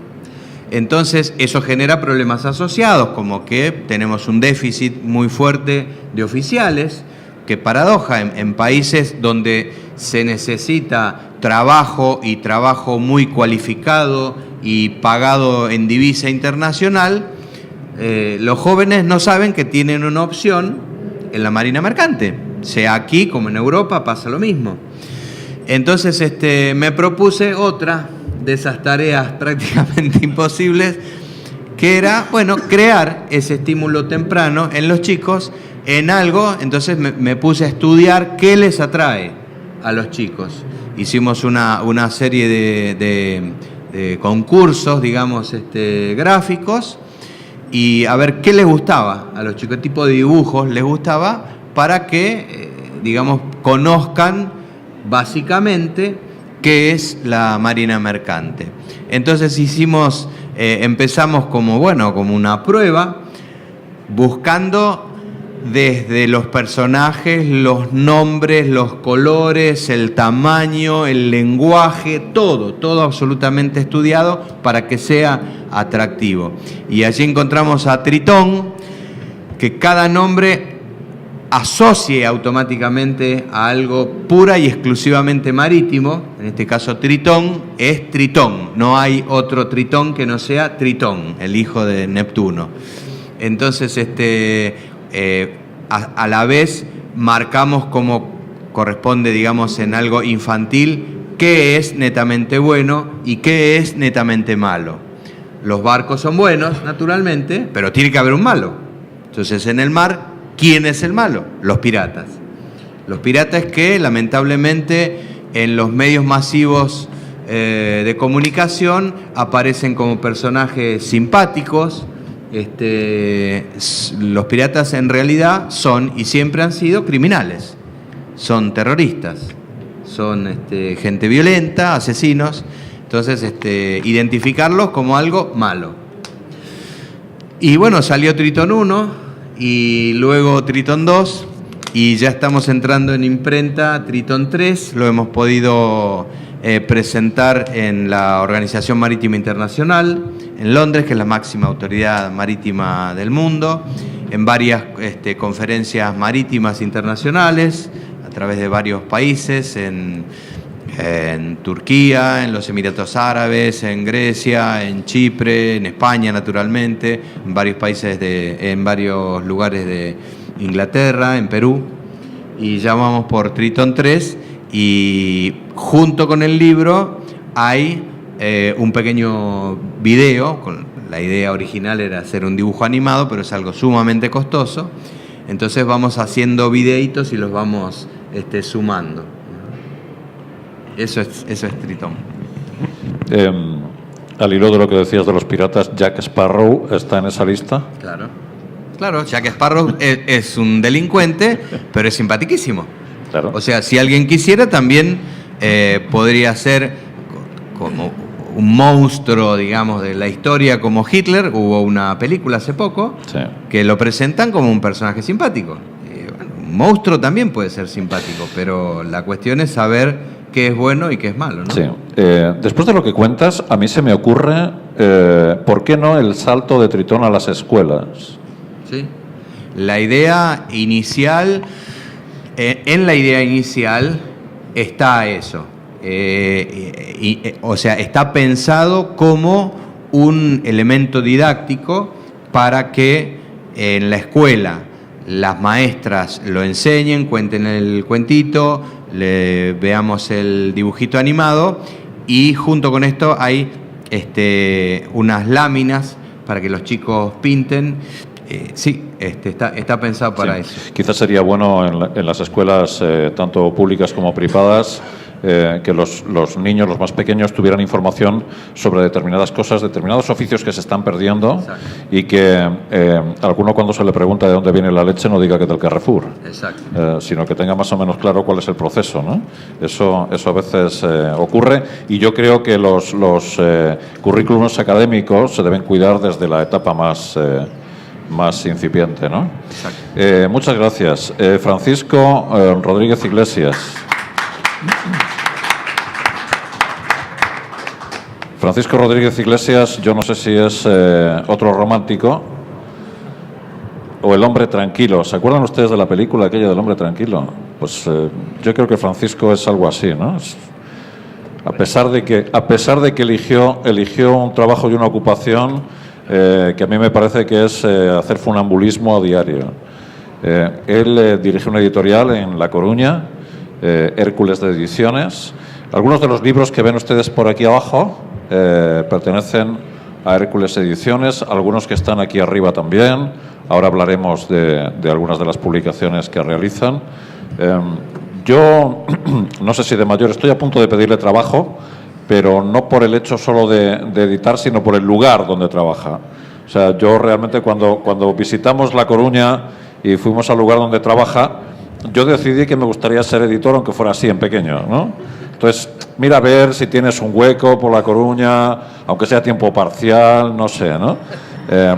Entonces, eso genera problemas asociados, como que tenemos un déficit muy fuerte de oficiales, que paradoja, en países donde se necesita trabajo y trabajo muy cualificado y pagado en divisa internacional, los jóvenes no saben que tienen una opción en la marina mercante. Sea aquí como en Europa pasa lo mismo. Entonces me propuse otra de esas tareas prácticamente imposibles, que era, bueno, crear ese estímulo temprano en los chicos en algo. Entonces me puse a estudiar qué les atrae a los chicos. Hicimos una serie de concursos, digamos, gráficos, y a ver qué les gustaba a los chicos, qué tipo de dibujos les gustaba, para que, digamos, conozcan básicamente qué es la marina mercante. Entonces empezamos como una prueba, buscando desde los personajes, los nombres, los colores, el tamaño, el lenguaje, todo absolutamente estudiado para que sea atractivo. Y allí encontramos a Tritón, que cada nombre asocie automáticamente a algo pura y exclusivamente marítimo. En este caso, Tritón es Tritón, no hay otro Tritón que no sea Tritón, el hijo de Neptuno. Entonces, a la vez marcamos, como corresponde, digamos, en algo infantil, qué es netamente bueno y qué es netamente malo. Los barcos son buenos, naturalmente, pero tiene que haber un malo. Entonces, en el mar, ¿quién es el malo? Los piratas. Los piratas que, lamentablemente, en los medios masivos de comunicación aparecen como personajes simpáticos. Los piratas en realidad son y siempre han sido criminales, son terroristas, son gente violenta, asesinos. Entonces, identificarlos como algo malo. Y bueno, salió Tritón 1 y luego Tritón 2, y ya estamos entrando en imprenta Tritón 3, lo hemos podido presentar en la Organización Marítima Internacional, en Londres, que es la máxima autoridad marítima del mundo, en varias conferencias marítimas internacionales, a través de varios países, en Turquía, en los Emiratos Árabes, en Grecia, en Chipre, en España, naturalmente, en varios países, en varios lugares de Inglaterra, en Perú, y ya vamos por Tritón 3, y junto con el libro hay un pequeño video. La idea original era hacer un dibujo animado, pero es algo sumamente costoso. Entonces vamos haciendo videitos y los vamos sumando. Eso es Tritón. Al hilo de lo que decías de los piratas, Jack Sparrow está en esa lista. Claro, Jack Sparrow es un delincuente, pero es simpaticísimo. Claro. O sea, si alguien quisiera, también podría ser como un monstruo, digamos, de la historia, como Hitler. Hubo una película hace poco, sí, que lo presentan como un personaje simpático. Un monstruo también puede ser simpático, pero la cuestión es saber qué es bueno y qué es malo, ¿no? Sí. Después de lo que cuentas, a mí se me ocurre, ¿por qué no el salto de Tritón a las escuelas? Sí. La idea inicial, en la idea inicial está eso. O sea, está pensado como un elemento didáctico para que en la escuela las maestras lo enseñen, cuenten el cuentito, veamos el dibujito animado, y junto con esto hay unas láminas para que los chicos pinten. Está pensado para eso. Quizás sería bueno en las escuelas, tanto públicas como privadas, que los niños, los más pequeños, tuvieran información sobre determinadas cosas, determinados oficios que se están perdiendo. Exacto. Y que alguno, cuando se le pregunta de dónde viene la leche, no diga que del Carrefour. Exacto. Sino que tenga más o menos claro cuál es el proceso, ¿no? Eso a veces ocurre, y yo creo que los currículums académicos se deben cuidar desde la etapa más incipiente, ¿no? Exacto. Muchas gracias. Francisco Rodríguez Iglesias. Francisco Rodríguez Iglesias, yo no sé si es otro romántico o el hombre tranquilo. ¿Se acuerdan ustedes de la película aquella del hombre tranquilo? Pues yo creo que Francisco es algo así, ¿no? A pesar de que eligió un trabajo y una ocupación que a mí me parece que es hacer funambulismo a diario. Él dirige una editorial en La Coruña, Hércules de Ediciones. Algunos de los libros que ven ustedes por aquí abajo pertenecen a Hércules Ediciones, algunos que están aquí arriba también. Ahora hablaremos de algunas de las publicaciones que realizan. Yo, no sé si de mayor, estoy a punto de pedirle trabajo, pero no por el hecho solo de editar, sino por el lugar donde trabaja. O sea, yo realmente cuando visitamos La Coruña y fuimos al lugar donde trabaja, yo decidí que me gustaría ser editor, aunque fuera así, en pequeño, ¿no? Entonces, mira a ver si tienes un hueco por La Coruña, aunque sea tiempo parcial, no sé, ¿no?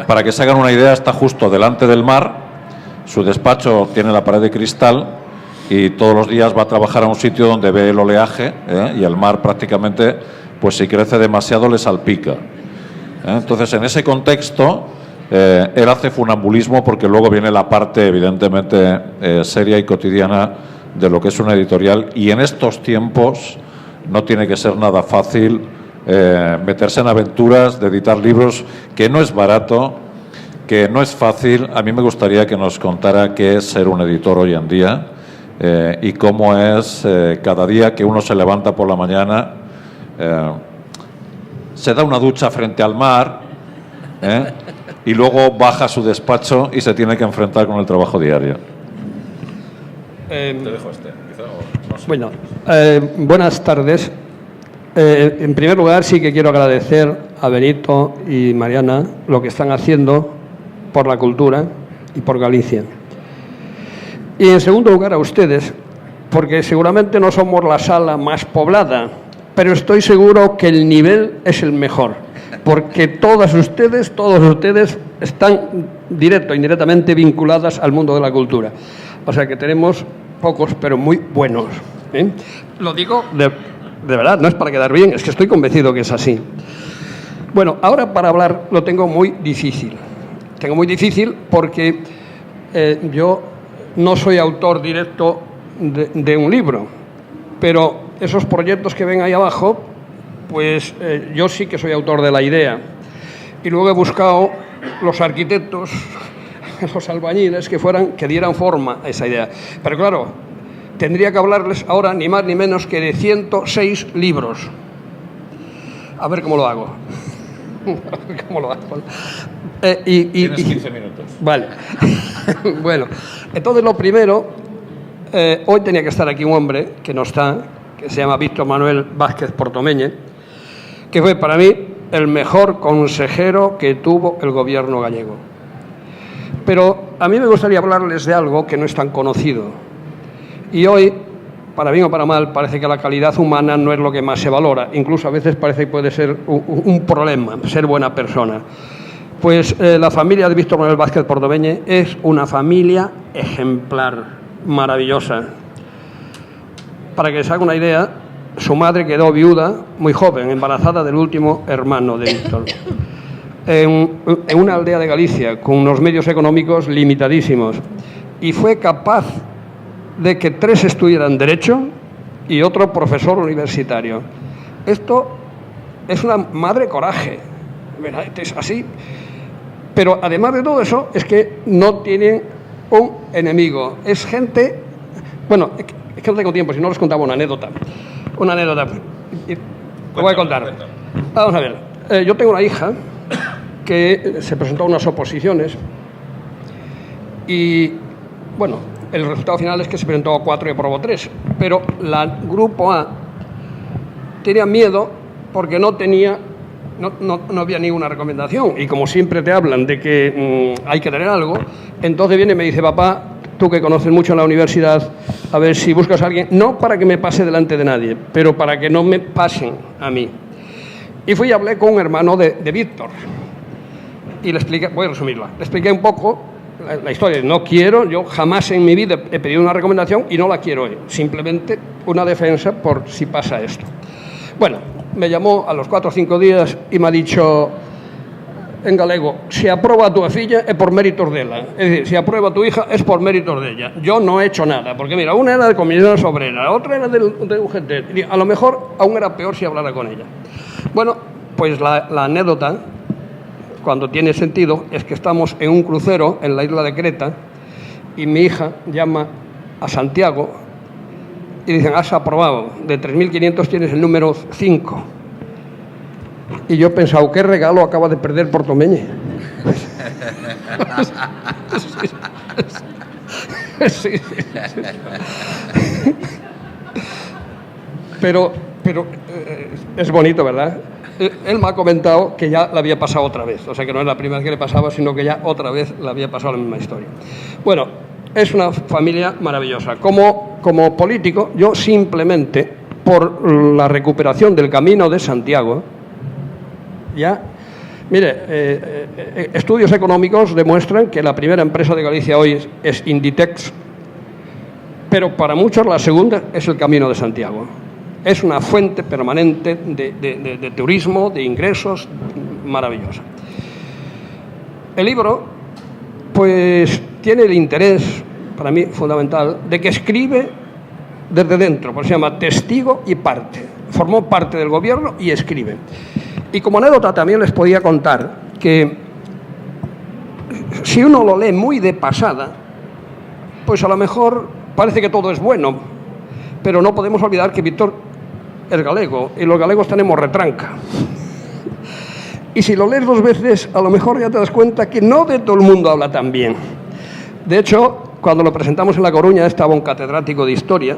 Para que se hagan una idea, está justo delante del mar, su despacho tiene la pared de cristal y todos los días va a trabajar a un sitio donde ve el oleaje, y el mar prácticamente, pues si crece demasiado le salpica. Entonces, en ese contexto, él hace funambulismo, porque luego viene la parte evidentemente seria y cotidiana de lo que es una editorial, y en estos tiempos no tiene que ser nada fácil meterse en aventuras de editar libros, que no es barato, que no es fácil. A mí me gustaría que nos contara qué es ser un editor hoy en día, y cómo es cada día que uno se levanta por la mañana, se da una ducha frente al mar, y luego baja a su despacho y se tiene que enfrentar con el trabajo diario. Te dejo no sé. Bueno, buenas tardes. En primer lugar, sí que quiero agradecer a Benito y Mariana lo que están haciendo por la cultura y por Galicia. Y en segundo lugar a ustedes, porque seguramente no somos la sala más poblada, pero estoy seguro que el nivel es el mejor, porque todos ustedes están directo e indirectamente vinculadas al mundo de la cultura. O sea que tenemos pocos, pero muy buenos. Lo digo de verdad, no es para quedar bien, es que estoy convencido que es así. Bueno, ahora para hablar lo tengo muy difícil. Tengo muy difícil porque yo no soy autor directo de un libro, pero esos proyectos que ven ahí abajo, pues yo sí que soy autor de la idea. Y luego he buscado los arquitectos, los albañiles que dieran forma a esa idea. Pero claro, tendría que hablarles ahora ni más ni menos que de 106 libros. A ver cómo lo hago. ¿Cómo lo hago? Tienes 15 minutos. Vale. Bueno, entonces lo primero, hoy tenía que estar aquí un hombre que no está, que se llama Víctor Manuel Vázquez Portomeñe, que fue para mí el mejor consejero que tuvo el gobierno gallego. Pero a mí me gustaría hablarles de algo que no es tan conocido. Y hoy, para bien o para mal, parece que la calidad humana no es lo que más se valora. Incluso a veces parece que puede ser un problema, ser buena persona. Pues la familia de Víctor Manuel Vázquez Portomeñe es una familia ejemplar, maravillosa. Para que se haga una idea, su madre quedó viuda muy joven, embarazada del último hermano de Víctor. En una aldea de Galicia, con unos medios económicos limitadísimos. Y fue capaz de que 3 estudiaran Derecho y otro profesor universitario. Esto es una madre coraje, ¿verdad? Es así. Pero además de todo eso, es que no tienen un enemigo. Es gente, bueno, Es que no tengo tiempo, si no les contaba una anécdota. Una anécdota. Lo voy a contar. Vamos a ver. Yo tengo una hija que se presentó a unas oposiciones y, bueno, el resultado final es que se presentó a 4 y aprobó 3. Pero la grupo A tenía miedo porque no había ninguna recomendación. Y como siempre te hablan de que hay que tener algo, entonces viene y me dice, papá, tú que conoces mucho en la universidad, a ver si buscas a alguien, no para que me pase delante de nadie, pero para que no me pasen a mí. Y fui y hablé con un hermano de Víctor. Y le expliqué, voy a resumirla, le expliqué un poco la historia. No quiero, yo jamás en mi vida he pedido una recomendación y no la quiero hoy. Simplemente una defensa por si pasa esto. Bueno, me llamó a los 4 o 5 días y me ha dicho en galego, si aprueba a tu filla es por méritos de ella. Es decir, si aprueba a tu hija es por méritos de ella. Yo no he hecho nada, porque mira, una era de Comisiones Obreras, la otra era de UGT. A lo mejor aún era peor si hablara con ella. Bueno, pues la anécdota, cuando tiene sentido, es que estamos en un crucero en la isla de Creta y mi hija llama a Santiago y dicen, has aprobado, de 3.500 tienes el número 5. Y yo he pensado, ¿qué regalo acaba de perder Portomeñe? Sí. Pero es bonito, ¿verdad? Él me ha comentado que ya le había pasado otra vez. O sea, que no es la primera vez que le pasaba, sino que ya otra vez le había pasado la misma historia. Bueno, es una familia maravillosa. Como político, yo simplemente, por la recuperación del Camino de Santiago, ya, mire, estudios económicos demuestran que la primera empresa de Galicia hoy es Inditex, pero para muchos la segunda es el Camino de Santiago. Es una fuente permanente de turismo, de ingresos, maravillosa. El libro, pues, tiene el interés, para mí fundamental, de que escribe desde dentro, pues se llama Testigo y Parte. Formó parte del gobierno y escribe. Y como anécdota también les podía contar que si uno lo lee muy de pasada, pues a lo mejor parece que todo es bueno, pero no podemos olvidar que Víctor es galego y los galegos tenemos retranca. Y si lo lees 2 veces, a lo mejor ya te das cuenta que no de todo el mundo habla tan bien. De hecho, cuando lo presentamos en La Coruña estaba un catedrático de Historia,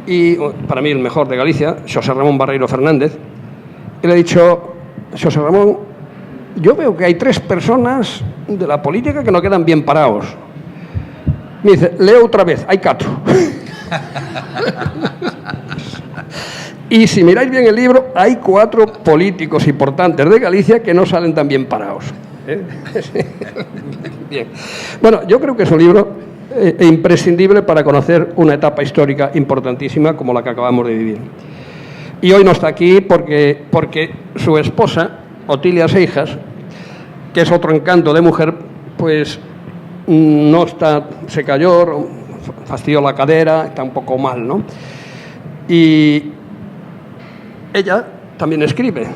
y para mí el mejor de Galicia, Xosé Ramón Barreiro Fernández, y le he dicho, Xosé Ramón, yo veo que hay 3 personas de la política que no quedan bien parados. Me dice, leo otra vez, hay 4. Y si miráis bien el libro, hay 4 políticos importantes de Galicia que no salen tan bien parados. Bien. Bueno, yo creo que es un libro imprescindible para conocer una etapa histórica importantísima como la que acabamos de vivir. Y hoy no está aquí porque su esposa, Otilia Seijas, que es otro encanto de mujer, pues no está, se cayó, fastidió la cadera, está un poco mal, ¿no? Y ella también escribe.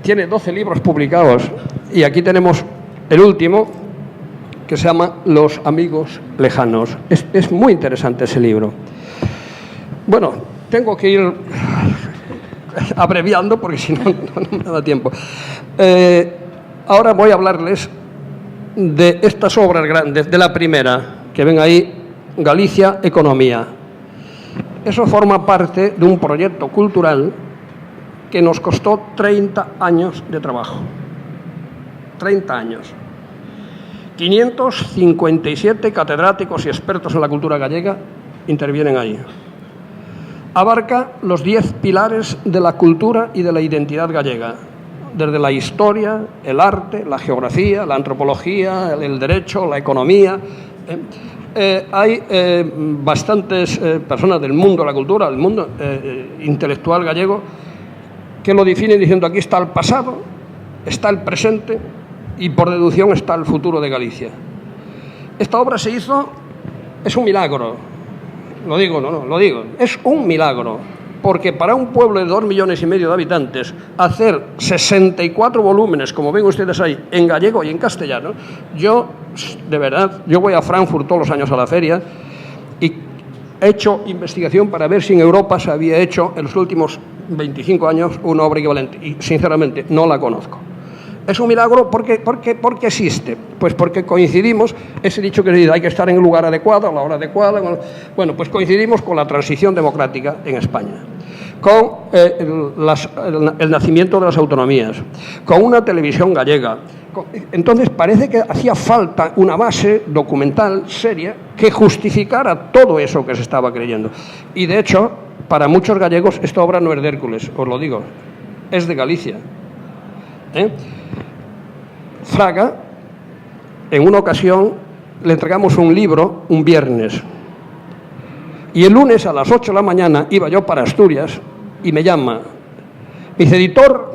Tiene 12 libros publicados y aquí tenemos el último, que se llama Los amigos lejanos. Es muy interesante ese libro. Bueno, tengo que ir abreviando porque si no, no me da tiempo. Ahora voy a hablarles de estas obras grandes, de la primera, que ven ahí, Galicia Economía. Eso forma parte de un proyecto cultural que nos costó 30 años de trabajo. 30 años. 557 catedráticos y expertos en la cultura gallega intervienen ahí. Abarca los 10 pilares de la cultura y de la identidad gallega, desde la historia, el arte, la geografía, la antropología, el derecho, la economía. Hay bastantes personas del mundo de la cultura, del mundo intelectual gallego, que lo definen diciendo aquí está el pasado, está el presente y por deducción está el futuro de Galicia. Esta obra se hizo, es un milagro, lo digo, lo digo, es un milagro, porque para un pueblo de 2,5 millones de habitantes, hacer 64 volúmenes, como ven ustedes ahí, en gallego y en castellano, yo, de verdad, yo voy a Frankfurt todos los años a la feria he hecho investigación para ver si en Europa se había hecho en los últimos 25 años una obra equivalente y sinceramente no la conozco. Es un milagro porque existe, pues porque coincidimos, ese dicho que dice hay que estar en el lugar adecuado, a la hora adecuada, bueno, pues coincidimos con la transición democrática en España, con el nacimiento de las autonomías, con una televisión gallega. Entonces parece que hacía falta una base documental seria que justificara todo eso que se estaba creyendo. Y de hecho, para muchos gallegos esta obra no es de Hércules, os lo digo, es de Galicia. Fraga, en una ocasión, le entregamos un libro un viernes. Y el lunes a las 8 de la mañana iba yo para Asturias y me llama. Me dice, editor,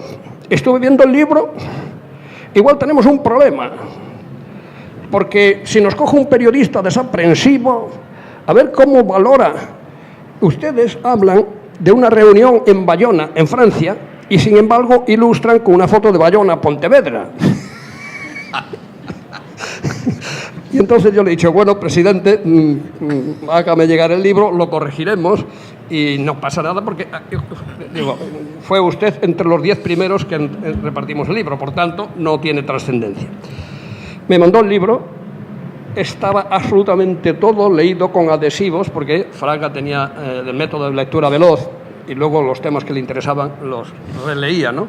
estuve viendo el libro, igual tenemos un problema. Porque si nos coge un periodista desaprensivo, a ver cómo valora. Ustedes hablan de una reunión en Bayona, en Francia, y sin embargo ilustran con una foto de Bayona, Pontevedra. Y entonces yo le he dicho, bueno, presidente, hágame llegar el libro, lo corregiremos y no pasa nada porque, digo, fue usted entre los 10 primeros que repartimos el libro, por tanto, no tiene trascendencia. Me mandó el libro, estaba absolutamente todo leído con adhesivos, porque Fraga tenía el método de lectura veloz y luego los temas que le interesaban los releía, ¿no?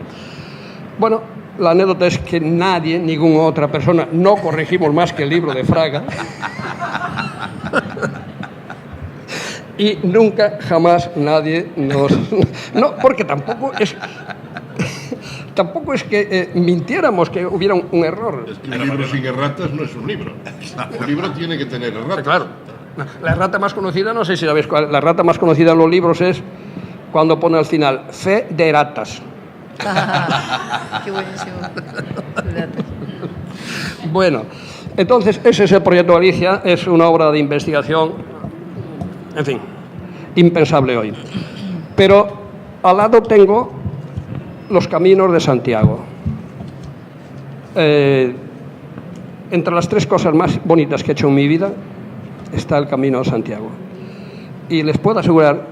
Bueno, la anécdota es que nadie, ninguna otra persona, no corregimos más que el libro de Fraga. Y nunca, jamás nadie nos... No, porque tampoco es que mintiéramos, que hubiera un error. Es que un libro sin erratas no es un libro. Un libro tiene que tener erratas. Claro. La errata más conocida, no sé si sabéis cuál, la errata más conocida en los libros es cuando pone al final, fe de eratas. Qué buenísimo. Bueno, entonces ese es el proyecto Galicia, es una obra de investigación, en fin, impensable hoy. Pero al lado tengo los caminos de Santiago. Entre las 3 cosas más bonitas que he hecho en mi vida está el Camino de Santiago. Y les puedo asegurar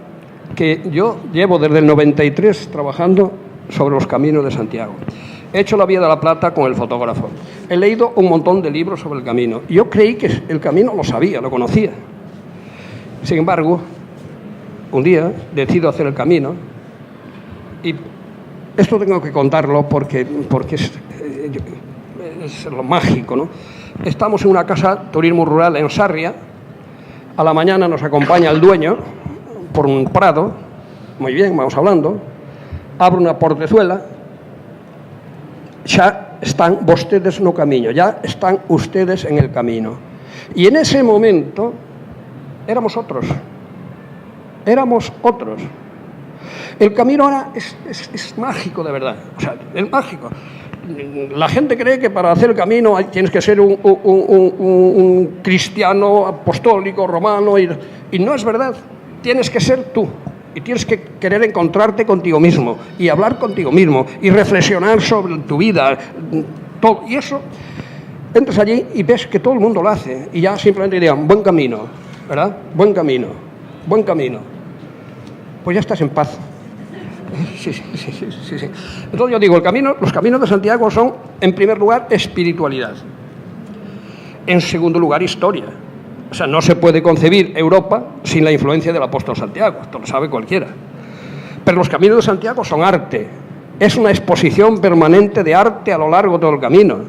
que yo llevo desde el 93 trabajando sobre los caminos de Santiago. He hecho la Vía de la Plata con el fotógrafo. He leído un montón de libros sobre el camino. Yo creí que el camino lo sabía, lo conocía. Sin embargo, un día decido hacer el camino y esto tengo que contarlo porque es lo mágico, ¿no? Estamos en una casa turismo rural en Sarria. A la mañana nos acompaña el dueño por un prado. Muy bien, vamos hablando. Abro una portezuela, ya están vostedes no camiño, ya están ustedes en el camino. Y en ese momento éramos otros. El camino ahora es mágico, de verdad, o sea, es mágico. La gente cree que para hacer el camino tienes que ser un cristiano apostólico, romano, y no es verdad, tienes que ser tú. Y tienes que querer encontrarte contigo mismo y hablar contigo mismo y reflexionar sobre tu vida, todo. Y eso, entras allí y ves que todo el mundo lo hace y ya simplemente digan, buen camino, ¿verdad? Buen camino. Pues ya estás en paz. Sí. Entonces yo digo, los caminos de Santiago son, en primer lugar, espiritualidad. En segundo lugar, historia. O sea, no se puede concebir Europa sin la influencia del apóstol Santiago, esto lo sabe cualquiera. Pero los caminos de Santiago son arte, es una exposición permanente de arte a lo largo de todo el camino.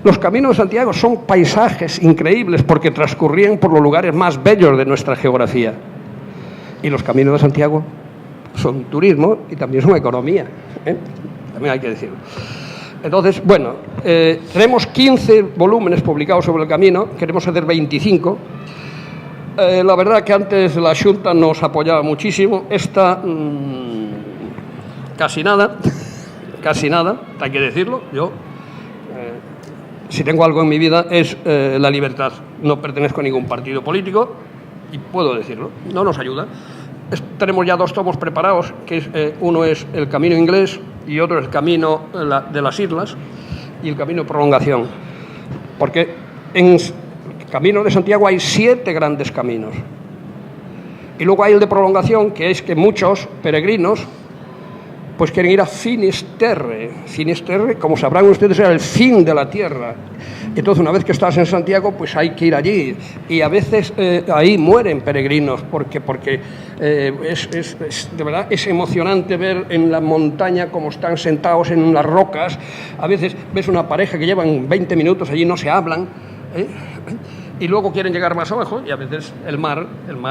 Los caminos de Santiago son paisajes increíbles porque transcurrían por los lugares más bellos de nuestra geografía. Y los caminos de Santiago son turismo y también son economía, ¿eh? También hay que decirlo. Entonces, bueno, tenemos 15 volúmenes publicados sobre el camino, queremos hacer 25. La verdad que antes la Xunta nos apoyaba muchísimo, esta casi nada, hay que decirlo. Yo, si tengo algo en mi vida es la libertad, no pertenezco a ningún partido político y puedo decirlo, no nos ayuda. Tenemos ya 2 tomos preparados, que uno es el camino inglés y otro es el camino de las islas y el camino de prolongación. Porque en el camino de Santiago hay 7 grandes caminos. Y luego hay el de prolongación, que es que muchos peregrinos pues quieren ir a Finisterre. Finisterre, como sabrán ustedes, era el fin de la tierra. Entonces, una vez que estás en Santiago, pues hay que ir allí. Y a veces ahí mueren peregrinos, porque de verdad es emocionante ver en la montaña cómo están sentados en las rocas. A veces ves una pareja que llevan 20 minutos allí, no se hablan, y luego quieren llegar más abajo, y a veces el mar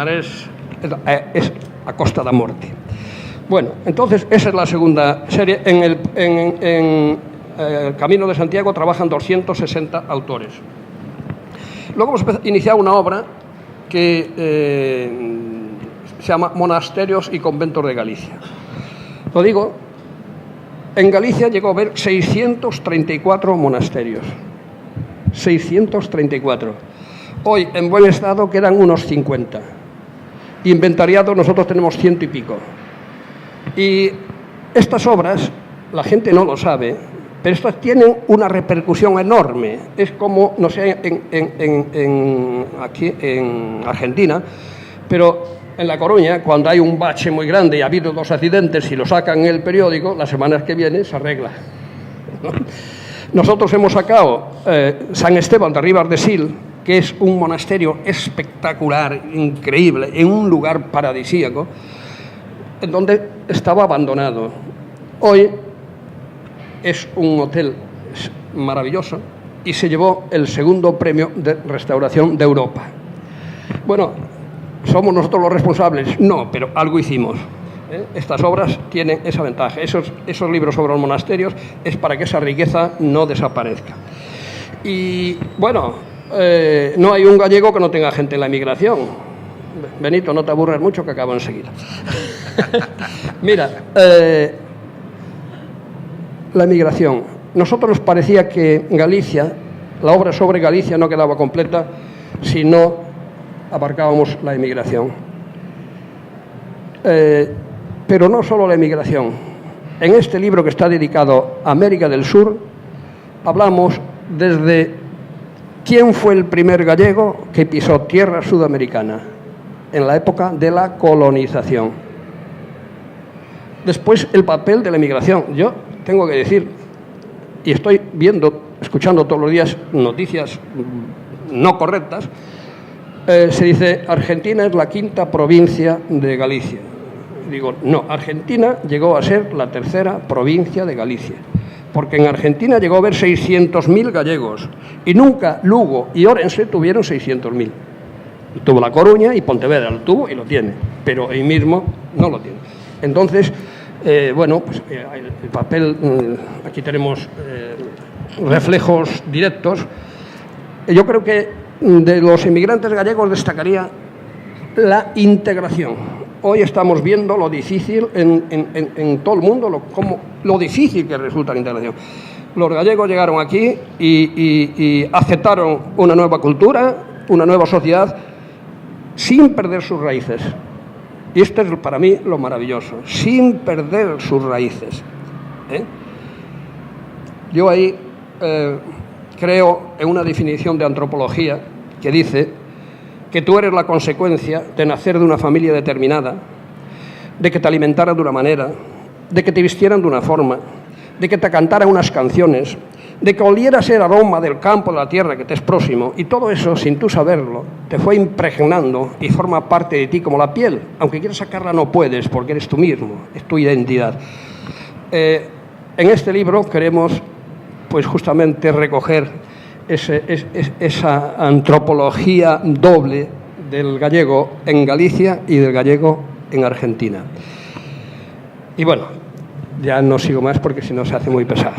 es a costa da morte. Bueno, entonces esa es la segunda serie. En el Camino de Santiago trabajan 260 autores. Luego hemos iniciado una obra que se llama Monasterios y Conventos de Galicia. Lo digo, en Galicia llegó a haber 634 monasterios. 634. Hoy, en buen estado, quedan unos 50. Inventariados nosotros tenemos 100 y pico. Y estas obras, la gente no lo sabe, pero estas tienen una repercusión enorme. Es como, no sé, aquí en Argentina, pero en La Coruña, cuando hay un bache muy grande y ha habido 2 accidentes y lo sacan en el periódico, las semanas que vienen se arregla, ¿no? Nosotros hemos sacado San Esteban de Ribas de Sil, que es un monasterio espectacular, increíble, en un lugar paradisíaco, en donde estaba abandonado. Hoy es un hotel maravilloso y se llevó el 2º premio de restauración de Europa. Bueno, ¿somos nosotros los responsables? No, pero algo hicimos. Estas obras tienen esa ventaja. Esos libros sobre los monasterios es para que esa riqueza no desaparezca. Y bueno, no hay un gallego que no tenga gente en la emigración. Benito, no te aburras mucho, que acabo enseguida. Mira, la emigración. Nosotros nos parecía que Galicia, la obra sobre Galicia no quedaba completa si no abarcábamos la emigración. Pero no solo la emigración. En este libro que está dedicado a América del Sur, hablamos desde quién fue el primer gallego que pisó tierra sudamericana en la época de la colonización. Después, el papel de la emigración. Yo tengo que decir, y estoy escuchando todos los días noticias no correctas, se dice Argentina es la 5ª provincia de Galicia. Digo, no, Argentina llegó a ser la 3ª provincia de Galicia, porque en Argentina llegó a haber 600.000 gallegos y nunca Lugo y Orense tuvieron 600.000. Tuvo La Coruña y Pontevedra, lo tuvo y lo tiene, pero ahí mismo no lo tiene. Entonces, bueno, pues el papel, aquí tenemos reflejos directos. Yo creo que de los inmigrantes gallegos destacaría la integración. Hoy estamos viendo lo difícil en todo el mundo, lo difícil que resulta la integración. Los gallegos llegaron aquí y aceptaron una nueva cultura, una nueva sociedad, sin perder sus raíces. Y esto es para mí lo maravilloso, sin perder sus raíces. Yo ahí creo en una definición de antropología que dice que tú eres la consecuencia de nacer de una familia determinada, de que te alimentaran de una manera, de que te vistieran de una forma, de que te cantaran unas canciones, de que olieras el aroma del campo, de la tierra que te es próximo, y todo eso, sin tú saberlo, te fue impregnando y forma parte de ti como la piel. Aunque quieras sacarla no puedes, porque eres tú mismo, es tu identidad. En este libro queremos, pues justamente, recoger esa antropología doble del gallego en Galicia y del gallego en Argentina. Y bueno, ya no sigo más porque si no se hace muy pesado.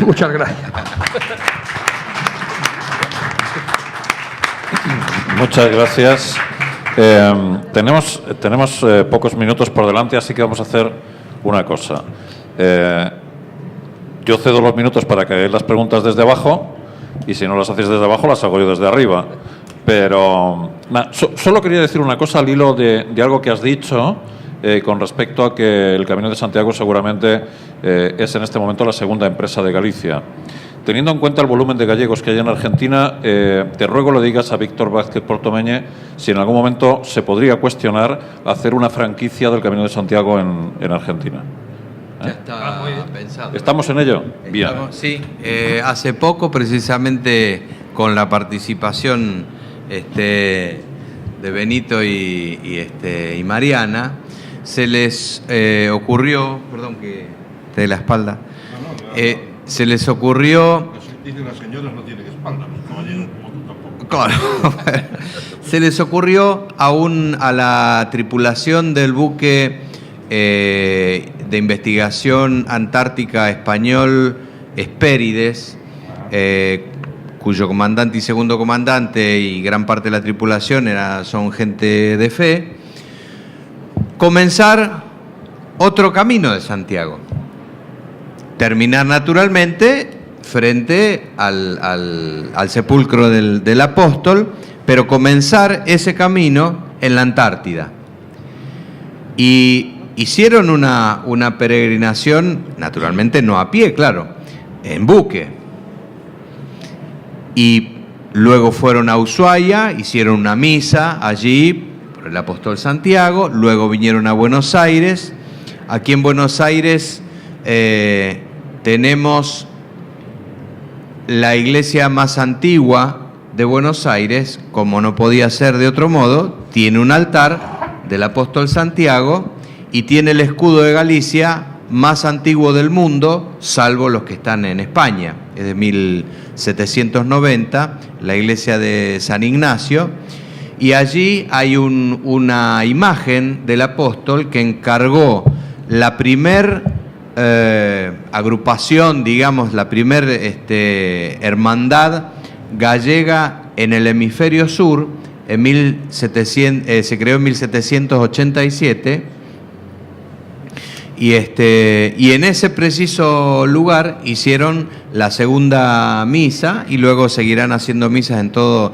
Muchas gracias. Muchas gracias. Tenemos pocos minutos por delante, así que vamos a hacer una cosa. Yo cedo los minutos para que hagáis las preguntas desde abajo, y si no las hacéis desde abajo, las hago yo desde arriba. Pero solo quería decir una cosa al hilo de algo que has dicho con respecto a que el Camino de Santiago seguramente es en este momento la segunda empresa de Galicia. teniendo en cuenta el volumen de gallegos que hay en Argentina, te ruego lo digas a Víctor Vázquez Portomeñe si en algún momento se podría cuestionar hacer una franquicia del Camino de Santiago en Argentina. Ya está pensado. ¿Estamos en ello? Bien. Sí, hace poco, precisamente con la participación de Benito y Mariana, se les ocurrió, perdón que te dé la espalda, se les ocurrió... Dicen las señoras no tienen espalda, los caballeros tampoco. Claro, se les ocurrió a la tripulación del buque de investigación antártica español Hespérides, cuyo comandante y segundo comandante y gran parte de la tripulación son gente de fe, comenzar otro camino de Santiago. Terminar naturalmente frente al sepulcro del apóstol, pero comenzar ese camino en la Antártida. Y hicieron una peregrinación, naturalmente no a pie, claro, en buque. Y luego fueron a Ushuaia, hicieron una misa allí por el apóstol Santiago, luego vinieron a Buenos Aires. Aquí en Buenos Aires tenemos la iglesia más antigua de Buenos Aires, como no podía ser de otro modo, tiene un altar del apóstol Santiago y tiene el escudo de Galicia más antiguo del mundo, salvo los que están en España. Es de 1790, la iglesia de San Ignacio, y allí hay una imagen del apóstol que encargó la primer agrupación, digamos, la primer hermandad gallega en el hemisferio sur, se creó en 1787, y en ese preciso lugar hicieron la segunda misa y luego seguirán haciendo misas en todo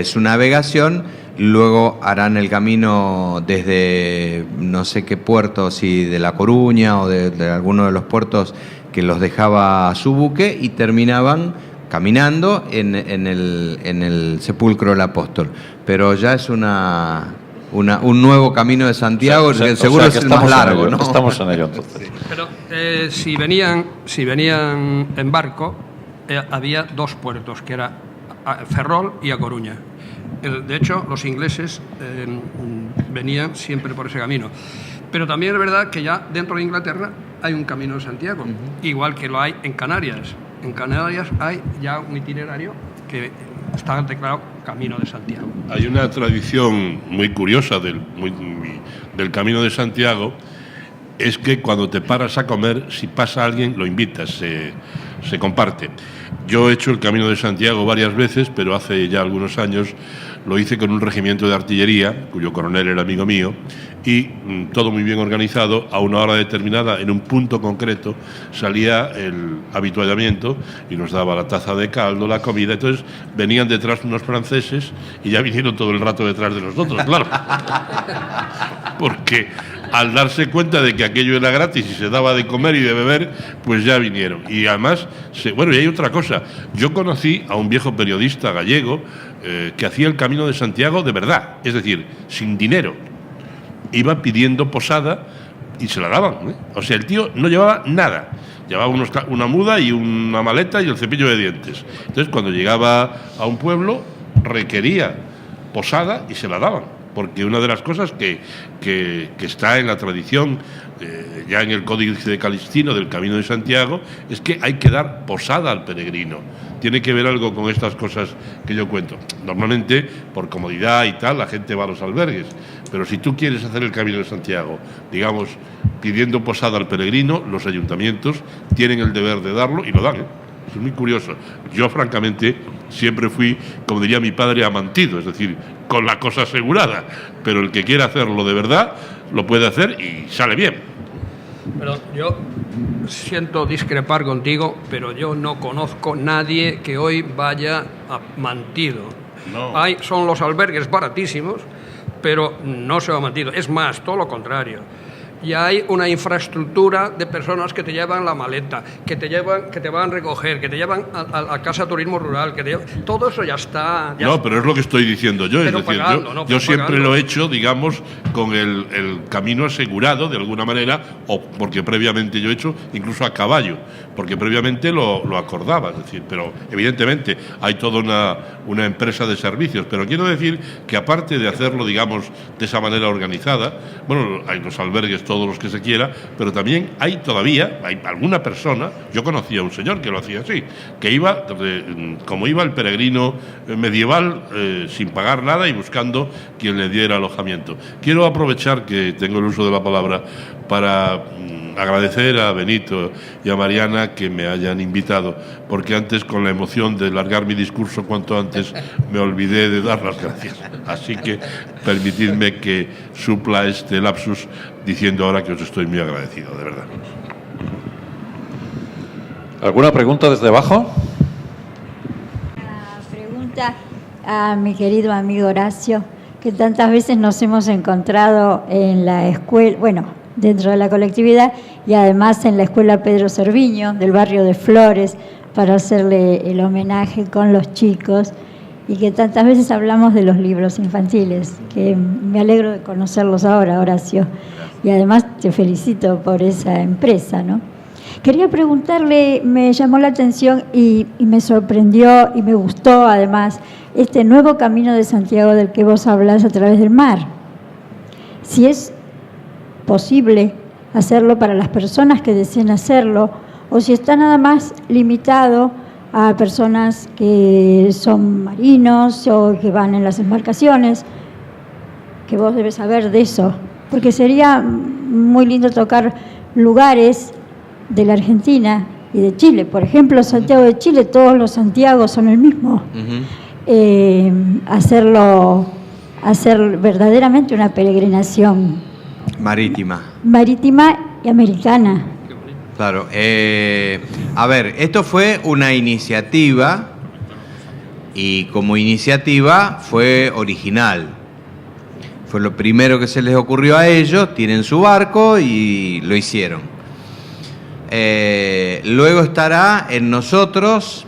su navegación. Luego harán el camino desde no sé qué puerto, si de La Coruña o de alguno de los puertos que los dejaba su buque, y terminaban caminando en el sepulcro del apóstol. Pero ya es un nuevo camino de Santiago, que seguro es el más largo, ¿no? Estamos en ello, entonces. Sí. Pero si venían en barco, había dos puertos, que era Ferrol y A Coruña. De hecho, los ingleses venían siempre por ese camino. Pero también es verdad que ya dentro de Inglaterra hay un camino de Santiago, igual que lo hay en Canarias. En Canarias hay ya un itinerario que está declarado Camino de Santiago. Hay una tradición muy curiosa del Camino de Santiago, es que cuando te paras a comer, si pasa alguien, lo invitas, se comparte. Yo he hecho el Camino de Santiago varias veces, pero hace ya algunos años lo hice con un regimiento de artillería, cuyo coronel era amigo mío, y todo muy bien organizado. A una hora determinada, en un punto concreto, salía el habituallamiento y nos daba la taza de caldo, la comida. Entonces venían detrás unos franceses y ya vinieron todo el rato detrás de nosotros, claro. Porque al darse cuenta de que aquello era gratis y se daba de comer y de beber, pues ya vinieron. Y además, y hay otra cosa. Yo conocí a un viejo periodista gallego que hacía el Camino de Santiago de verdad, es decir, sin dinero. Iba pidiendo posada y se la daban, ¿eh? O sea, el tío no llevaba nada. Llevaba una muda y una maleta y el cepillo de dientes. Entonces, cuando llegaba a un pueblo, requería posada y se la daban. Porque una de las cosas que está en la tradición, ya en el Códice Calixtino del Camino de Santiago, es que hay que dar posada al peregrino. Tiene que ver algo con estas cosas que yo cuento. Normalmente, por comodidad y tal, la gente va a los albergues. Pero si tú quieres hacer el Camino de Santiago, digamos, pidiendo posada al peregrino, los ayuntamientos tienen el deber de darlo y lo dan, ¿eh? Es muy curioso. Yo, francamente, siempre fui, como diría mi padre, amantido, es decir, con la cosa asegurada. Pero el que quiera hacerlo de verdad, lo puede hacer y sale bien. Pero yo siento discrepar contigo, pero yo no conozco nadie que hoy vaya a Mantido. No. Son los albergues baratísimos, pero no se va a Mantido. Es más, todo lo contrario. y hay una infraestructura de personas que te llevan la maleta, que te van a recoger, que te llevan a casa turismo rural, todo eso ya está. No, pero es lo que estoy diciendo yo. Pero Es decir, pagando, yo siempre lo he hecho, digamos, con el camino asegurado, de alguna manera, o porque previamente yo he hecho incluso a caballo, porque previamente lo acordaba. Es decir, pero evidentemente hay toda una empresa de servicios. Pero quiero decir que aparte de hacerlo, digamos, de esa manera organizada, bueno, hay los albergues, todos los que se quiera, pero también hay alguna persona, yo conocía a un señor que lo hacía así, que iba, como iba el peregrino medieval, sin pagar nada y buscando quien le diera alojamiento. Quiero aprovechar que tengo el uso de la palabra para agradecer a Benito y a Mariana que me hayan invitado, porque antes, con la emoción de largar mi discurso cuanto antes, me olvidé de dar las gracias. Así que permitidme que supla este lapsus diciendo ahora que os estoy muy agradecido, de verdad. ¿Alguna pregunta desde abajo? Una pregunta a mi querido amigo Horacio, que tantas veces nos hemos encontrado en la escuela, bueno, dentro de la colectividad, y además en la escuela Pedro Cerviño del barrio de Flores, para hacerle el homenaje con los chicos, y que tantas veces hablamos de los libros infantiles, que me alegro de conocerlos ahora, Horacio, y además te felicito por esa empresa, ¿no? Quería preguntarle, me llamó la atención y me sorprendió y me gustó además este nuevo camino de Santiago del que vos hablas a través del mar. Si es posible hacerlo para las personas que deseen hacerlo, o si está nada más limitado a personas que son marinos o que van en las embarcaciones, que vos debes saber de eso, porque sería muy lindo tocar lugares de la Argentina y de Chile. Por ejemplo, Santiago de Chile, todos los Santiagos son el mismo. Hacer verdaderamente una peregrinación marítima y americana. Claro. A ver, esto fue una iniciativa y como iniciativa fue original. Fue lo primero que se les ocurrió a ellos, tienen su barco y lo hicieron. Luego estará en nosotros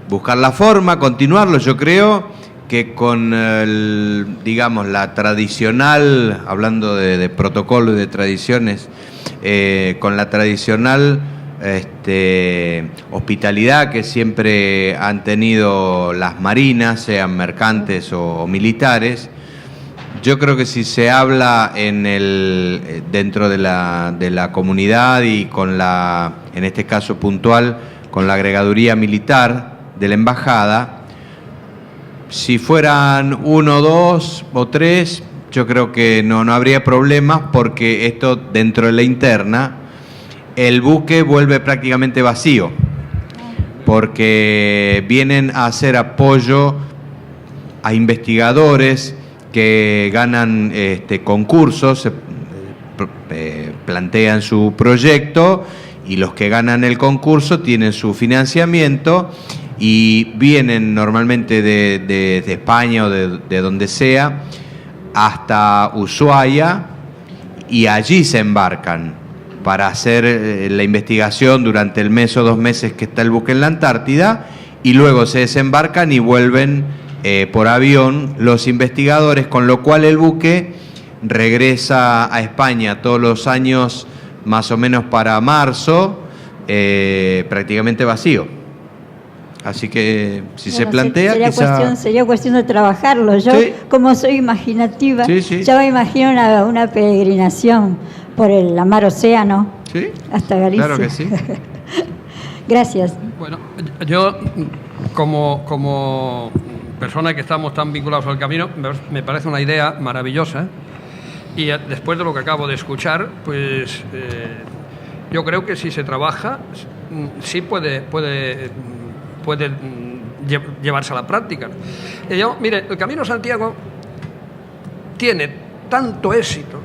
buscar la forma, continuarlo. Yo creo que con, digamos, la tradicional, hablando de protocolo y de tradiciones, con la tradicional hospitalidad que siempre han tenido las marinas, sean mercantes o militares, yo creo que si se habla dentro de la comunidad y con en este caso puntual, con la agregaduría militar de la embajada, si fueran 1, 2 o 3, yo creo que no habría problemas, porque esto dentro de la interna, el buque vuelve prácticamente vacío, porque vienen a hacer apoyo a investigadores que ganan concursos, plantean su proyecto y los que ganan el concurso tienen su financiamiento y vienen normalmente de España o de donde sea hasta Ushuaia y allí se embarcan para hacer la investigación durante el mes o 2 meses que está el buque en la Antártida, y luego se desembarcan y vuelven por avión los investigadores, con lo cual el buque regresa a España todos los años, más o menos para marzo, prácticamente vacío. Así que si se plantea, sería cuestión de trabajarlo. Yo, sí, como soy imaginativa, ya me imagino una peregrinación por la mar océano, ¿sí?, hasta Galicia. Claro que sí. Gracias. Bueno, yo como persona que estamos tan vinculados al camino, me parece una idea maravillosa, y después de lo que acabo de escuchar, pues yo creo que si se trabaja, sí puede llevarse a la práctica. Mire, el Camino de Santiago tiene tanto éxito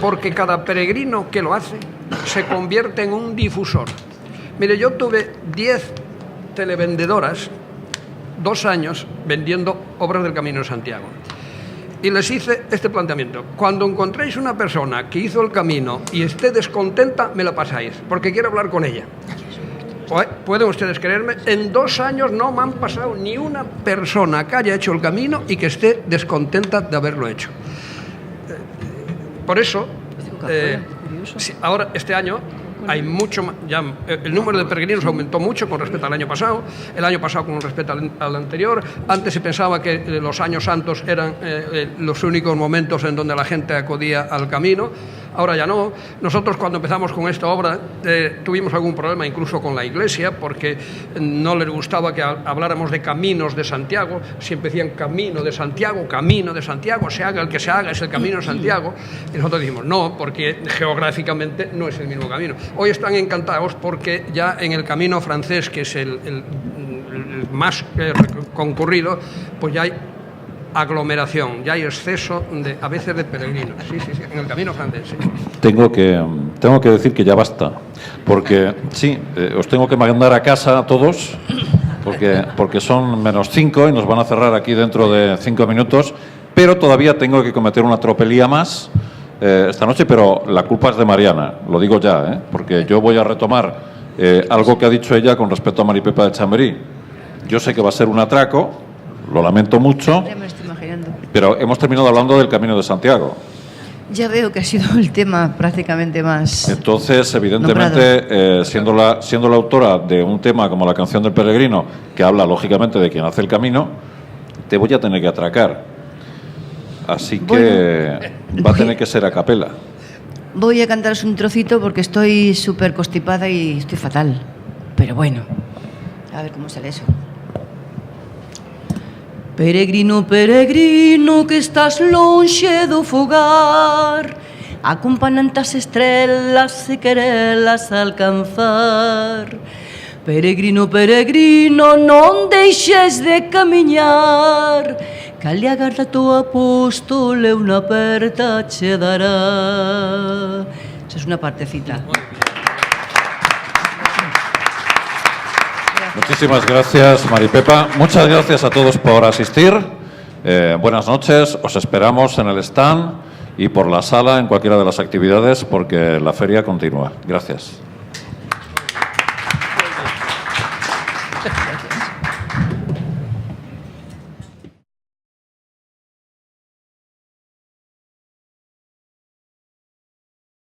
porque cada peregrino que lo hace se convierte en un difusor. Mire, yo tuve 10 televendedoras, 2 años vendiendo obras del Camino de Santiago. y les hice este planteamiento. Cuando encontréis una persona que hizo el camino y esté descontenta, me la pasáis, porque quiero hablar con ella. Pueden ustedes creerme, en 2 años no me han pasado ni una persona que haya hecho el camino y que esté descontenta de haberlo hecho. Por eso, ahora este año hay mucho más, ya el número de peregrinos aumentó mucho con respecto al año pasado, el año pasado con respecto al anterior. Antes se pensaba que los años santos eran los únicos momentos en donde la gente acudía al camino. Ahora ya no. Nosotros cuando empezamos con esta obra tuvimos algún problema incluso con la Iglesia, porque no les gustaba que habláramos de caminos de Santiago. Siempre decían camino de Santiago, se haga el que se haga, es el camino de Santiago. Y nosotros dijimos no, porque geográficamente no es el mismo camino. Hoy están encantados porque ya en el camino francés, que es el más concurrido, pues ya hay aglomeración, ya hay exceso a veces de peregrinos, sí, en el camino francés. Sí. Tengo que decir que ya basta, porque sí, os tengo que mandar a casa a todos, porque son -5 y nos van a cerrar aquí dentro de 5 minutos, pero todavía tengo que cometer una tropelía más esta noche, pero la culpa es de Mariana, lo digo ya, porque yo voy a retomar algo que ha dicho ella con respecto a Maripepa de Chamberí. Yo sé que va a ser un atraco, lo lamento mucho, Ya me lo estoy imaginando. pero hemos terminado hablando del Camino de Santiago. Ya veo que ha sido el tema prácticamente más... Entonces, evidentemente, siendo la autora de un tema como la canción del peregrino, que habla lógicamente de quien hace el camino, te voy a tener que atracar. Así que va a tener que ser a capela. Voy a cantaros un trocito porque estoy súper constipada y estoy fatal. Pero bueno, a ver cómo sale eso. Peregrino, peregrino, que estás lonxe do fogar, acompañan as estrelas se querelas alcanzar. Peregrino, peregrino, non deixes de camiñar, que ali agarda tu apóstol e unha aperta che dará. Esa es una partecita. Muchísimas gracias, Maripepa. Muchas gracias a todos por asistir. Buenas noches. Os esperamos en el stand y por la sala en cualquiera de las actividades porque la feria continúa. Gracias.